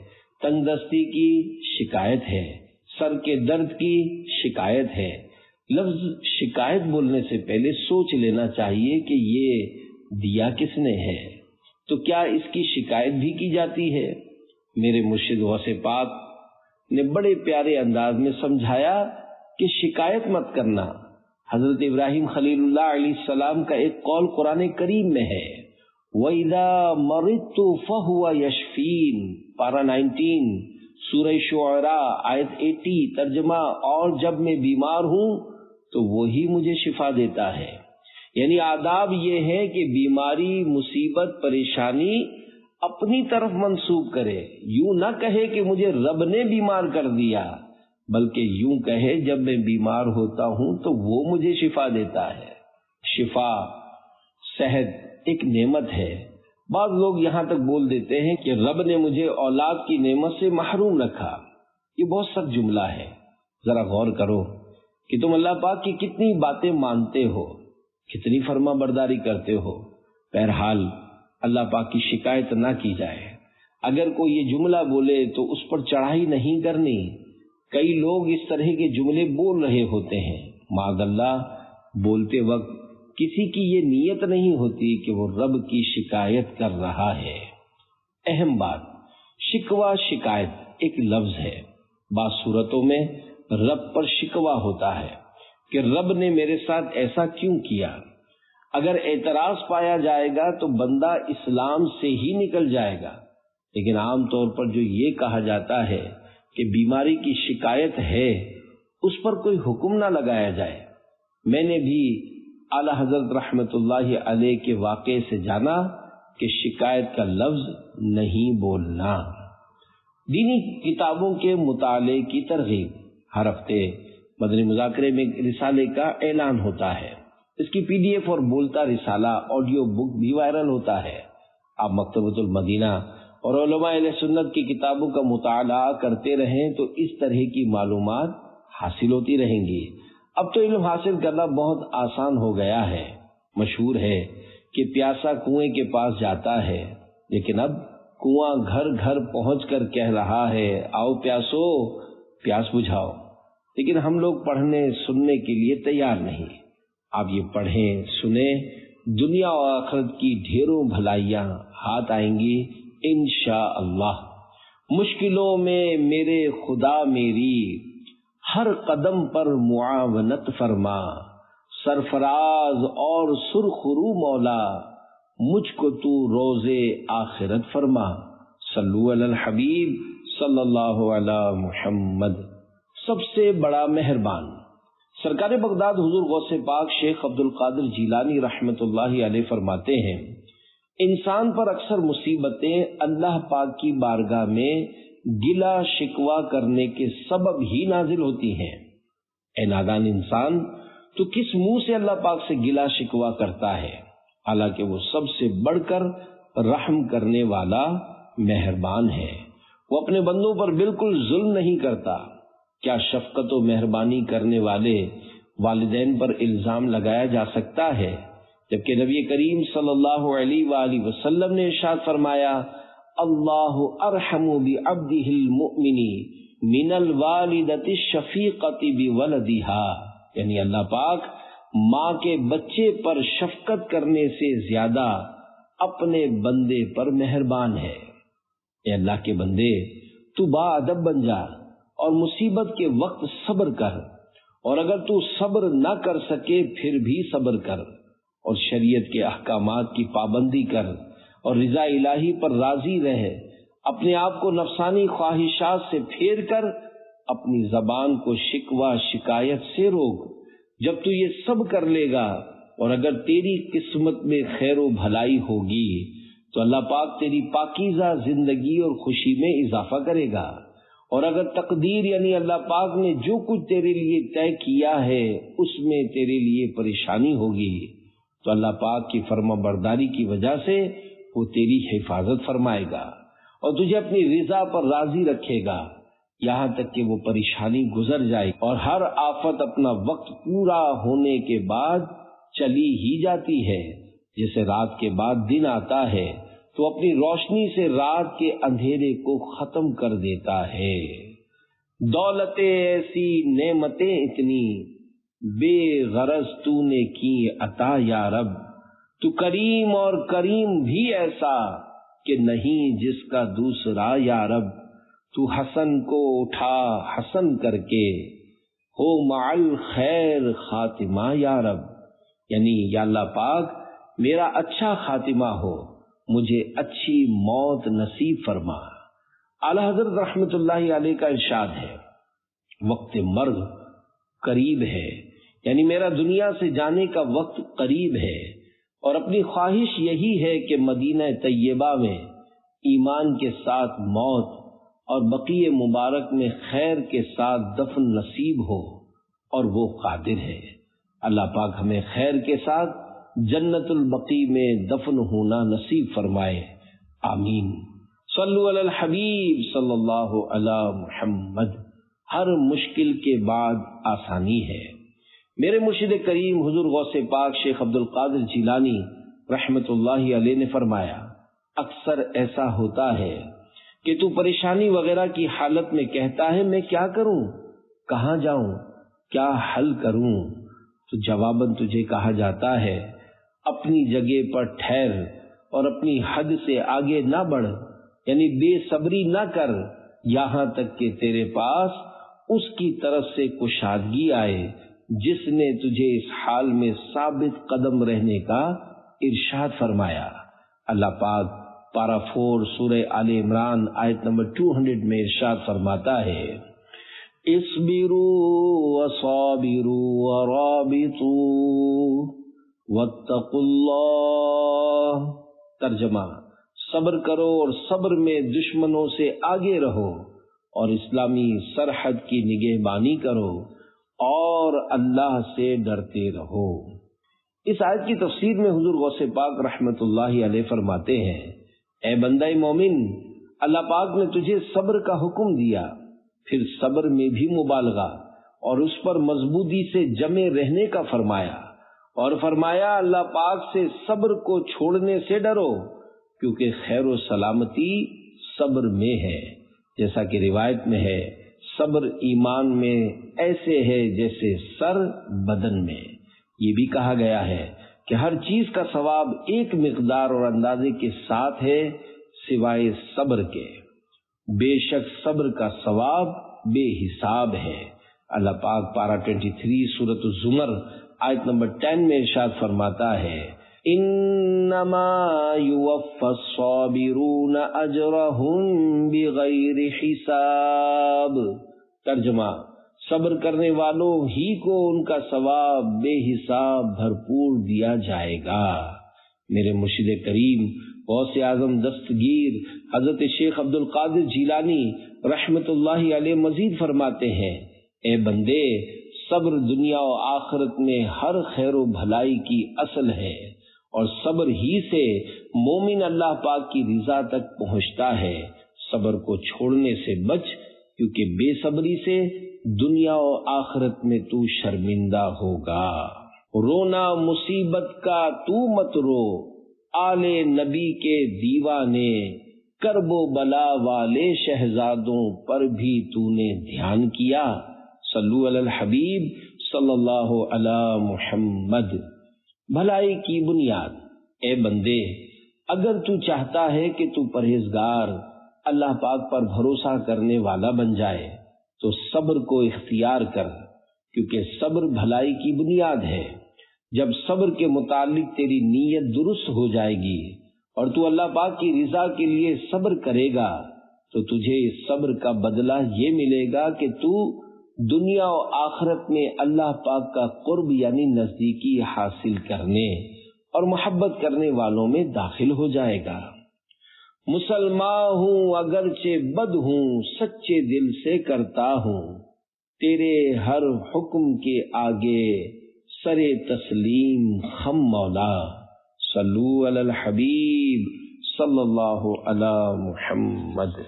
تنگ دستی کی شکایت ہے، سر کے درد کی شکایت ہے۔ لفظ شکایت بولنے سے پہلے سوچ لینا چاہیے کہ یہ دیا کس نے ہے، تو کیا اس کی شکایت بھی کی جاتی ہے؟ میرے مرشد غوث پاک نے بڑے پیارے انداز میں سمجھایا کہ شکایت مت کرنا۔ حضرت ابراہیم خلیل اللہ علیہ السلام کا ایک قول قرآن کریم میں ہے، وَإِذَا مَرِضْتُ فَهُوَ يَشْفِينِ، پارہ 19 سورہ شعراء آیت 80 ترجمہ، اور جب میں بیمار ہوں تو وہی مجھے شفا دیتا ہے۔ یعنی آداب یہ ہے کہ بیماری، مصیبت، پریشانی اپنی طرف منسوب کرے، یوں نہ کہے کہ مجھے رب نے بیمار کر دیا، بلکہ یوں کہے جب میں بیمار ہوتا ہوں تو وہ مجھے شفا دیتا ہے۔ شفا، صحت ایک نعمت ہے۔ بعض لوگ یہاں تک بول دیتے ہیں کہ رب نے مجھے اولاد کی نعمت سے محروم رکھا۔ یہ بہت سخت جملہ ہے۔ ذرا غور کرو کہ تم اللہ پاک کی کتنی باتیں مانتے ہو، کتنی فرما برداری کرتے ہو۔ بہرحال اللہ پاک کی شکایت نہ کی جائے۔ اگر کوئی یہ جملہ بولے تو اس پر چڑھائی نہیں کرنی۔ کئی لوگ اس طرح کے جملے بول رہے ہوتے ہیں، معاذ اللہ بولتے وقت کسی کی یہ نیت نہیں ہوتی کہ وہ رب کی شکایت کر رہا ہے۔ اہم بات، شکوہ شکایت ایک لفظ ہے۔ بعض صورتوں میں رب پر شکوہ ہوتا ہے کہ رب نے میرے ساتھ ایسا کیوں کیا۔ اگر اعتراض پایا جائے گا تو بندہ اسلام سے ہی نکل جائے گا، لیکن عام طور پر جو یہ کہا جاتا ہے کہ بیماری کی شکایت ہے، اس پر کوئی حکم نہ لگایا جائے۔ میں نے بھی اعلی حضرت رحمت اللہ علیہ کے واقعے سے جانا کہ شکایت کا لفظ نہیں بولنا۔ دینی کتابوں کے مطالعے کی ترغیب۔ ہر ہفتے مدنی مذاکرے میں رسالے کا اعلان ہوتا ہے۔ اس کی PDF اور بولتا رسالہ آڈیو بک بھی وائرل ہوتا ہے۔ آپ مکتبۃ المدینہ اور علماء اہل سنت کی کتابوں کا مطالعہ کرتے رہیں تو اس طرح کی معلومات حاصل ہوتی رہیں گی۔ اب تو علم حاصل کرنا بہت آسان ہو گیا ہے۔ مشہور ہے کہ پیاسا کنویں کے پاس جاتا ہے، لیکن اب کنواں گھر گھر پہنچ کر کہہ رہا ہے آؤ پیاسو پیاس بجھاؤ، لیکن ہم لوگ پڑھنے سننے کے لیے تیار نہیں۔ آپ یہ پڑھیں سنیں، دنیا اور آخرت کی ڈھیروں بھلائیاں ہاتھ آئیں گی انشاءاللہ۔ مشکلوں میں میرے خدا میری، ہر قدم پر معاونت فرما، سرفراز اور سرخرو مولا، مجھ کو تو روزے آخرت فرما۔ صلو علی الحبیب صلی اللہ علی محمد۔ سب سے بڑا مہربان سرکار بغداد حضور غوث پاک شیخ عبد القادر جیلانی رحمت اللہ علیہ فرماتے ہیں، انسان پر اکثر مصیبتیں اللہ پاک کی بارگاہ میں گلا شکوہ کرنے کے سبب ہی نازل ہوتی ہیں۔ اے نادان انسان، تو کس منہ سے اللہ پاک سے گلا شکوہ کرتا ہے، حالانکہ وہ سب سے بڑھ کر رحم کرنے والا مہربان ہے۔ وہ اپنے بندوں پر بالکل ظلم نہیں کرتا۔ کیا شفقت و مہربانی کرنے والے والدین پر الزام لگایا جا سکتا ہے، جبکہ نبی کریم صلی اللہ علیہ وآلہ وسلم نے ارشاد فرمایا اللہ ارحم بعبدہ المؤمن من الوالدۃ الشفیقۃ بولدہا، یعنی اللہ پاک ماں کے بچے پر شفقت کرنے سے زیادہ اپنے بندے پر مہربان ہے۔ اے اللہ کے بندے، تو با ادب بن جا اور مصیبت کے وقت صبر کر، اور اگر تو صبر نہ کر سکے پھر بھی صبر کر، اور شریعت کے احکامات کی پابندی کر، اور رضا الہی پر راضی رہے۔ اپنے آپ کو نفسانی خواہشات سے پھیر کر اپنی زبان کو شکوہ شکایت سے روک۔ جب تو یہ سب کر لے گا، اور اگر تیری قسمت میں خیر و بھلائی ہوگی تو اللہ پاک تیری پاکیزہ زندگی اور خوشی میں اضافہ کرے گا، اور اگر تقدیر یعنی اللہ پاک نے جو کچھ تیرے لیے طے کیا ہے اس میں تیرے لیے پریشانی ہوگی تو اللہ پاک کی فرما برداری کی وجہ سے وہ تیری حفاظت فرمائے گا اور تجھے اپنی رضا پر راضی رکھے گا، یہاں تک کہ وہ پریشانی گزر جائے۔ اور ہر آفت اپنا وقت پورا ہونے کے بعد چلی ہی جاتی ہے، جیسے رات کے بعد دن آتا ہے تو اپنی روشنی سے رات کے اندھیرے کو ختم کر دیتا ہے۔ دولتیں ایسی نعمتیں اتنی بے غرض تو نے کی عطا یا رب، تو کریم اور کریم بھی ایسا کہ نہیں جس کا دوسرا یا رب، تو حسن کو اٹھا حسن کر کے ہو مع الخیر خاتمہ یا رب، یعنی یا اللہ پاک میرا اچھا خاتمہ ہو، مجھے اچھی موت نصیب فرما۔ اعلی حضرت رحمت اللہ علیہ کا ارشاد ہے، وقت مرگ قریب ہے، یعنی میرا دنیا سے جانے کا وقت قریب ہے، اور اپنی خواہش یہی ہے کہ مدینہ طیبہ میں ایمان کے ساتھ موت اور بقی مبارک میں خیر کے ساتھ دفن نصیب ہو، اور وہ قادر ہے۔ اللہ پاک ہمیں خیر کے ساتھ جنت البقیع میں دفن ہونا نصیب فرمائے، آمین۔ صلو علی الحبیب صلی اللہ علی محمد۔ ہر مشکل کے بعد آسانی ہے۔ میرے مرشد کریم حضور غوث پاک شیخ عبد القادر جیلانی رحمت اللہ علیہ نے فرمایا، اکثر ایسا ہوتا ہے کہ تو پریشانی وغیرہ کی حالت میں کہتا ہے میں کیا کروں، کہاں جاؤں، کیا حل کروں، تو جواباً تجھے کہا جاتا ہے اپنی جگہ پر ٹھہر اور اپنی حد سے آگے نہ بڑھ، یعنی بے صبری نہ کر یہاں تک کہ تیرے پاس اس کی طرف سے کشادگی آئے جس نے تجھے اس حال میں ثابت قدم رہنے کا ارشاد فرمایا۔ اللہ پاک پارہ 4 سورہ آل عمران آیت نمبر 200 میں ارشاد فرماتا ہے، اصبروا وصابروا ورابطوا واتقوا اللہ۔ ترجمہ: صبر کرو اور صبر میں دشمنوں سے آگے رہو اور اسلامی سرحد کی نگہبانی کرو اور اللہ سے ڈرتے رہو۔ اس آیت کی تفسیر میں حضور غوث پاک رحمت اللہ علیہ فرماتے ہیں، اے بندہ مومن، اللہ پاک نے تجھے صبر کا حکم دیا، پھر صبر میں بھی مبالغہ اور اس پر مضبوطی سے جمے رہنے کا فرمایا، اور فرمایا اللہ پاک سے صبر کو چھوڑنے سے ڈرو کیونکہ خیر و سلامتی صبر میں ہے۔ جیسا کہ روایت میں ہے، صبر ایمان میں ایسے ہے جیسے سر بدن میں۔ یہ بھی کہا گیا ہے کہ ہر چیز کا ثواب ایک مقدار اور اندازے کے ساتھ ہے سوائے صبر کے، بے شک صبر کا ثواب بے حساب ہے۔ اللہ پاک پارہ 23 سورۃ الزمر آیت نمبر 10 میں ارشاد فرماتا ہے، انما یوفی الصابرون اجرهم بغیر حساب۔ ترجمہ: صبر کرنے والوں ہی کو ان کا ثواب بے حساب بھرپور دیا جائے گا۔ میرے مرشد کریم غوث اعظم دستگیر حضرت شیخ عبد القادر جیلانی رحمت اللہ علیہ مزید فرماتے ہیں، اے بندے، صبر دنیا و آخرت میں ہر خیر و بھلائی کی اصل ہے، اور صبر ہی سے مومن اللہ پاک کی رضا تک پہنچتا ہے۔ صبر کو چھوڑنے سے بچ، کیونکہ بے صبری سے دنیا و آخرت میں تو شرمندہ ہوگا۔ رونا مصیبت کا تو مت رو، آل نبی کے دیوانے، کرب و بلا والے شہزادوں پر بھی تو نے دھیان کیا۔ صلو علی الحبیب صلی اللہ علی محمد۔ بھلائی کی بنیاد: اے بندے، اگر تو چاہتا ہے کہ تو پرہیزگار، اللہ پاک پر بھروسہ کرنے والا بن جائے تو صبر کو اختیار کر، کیونکہ صبر بھلائی کی بنیاد ہے۔ جب صبر کے متعلق تیری نیت درست ہو جائے گی اور تو اللہ پاک کی رضا کے لیے صبر کرے گا تو تجھے اس صبر کا بدلہ یہ ملے گا کہ تو دنیا و آخرت میں اللہ پاک کا قرب یعنی نزدیکی حاصل کرنے اور محبت کرنے والوں میں داخل ہو جائے گا۔ مسلمان ہوں اگرچہ بد ہوں، سچے دل سے کرتا ہوں، تیرے ہر حکم کے آگے سر تسلیم خم مولا۔ صلو علی الحبیب صلی اللہ علی محمد۔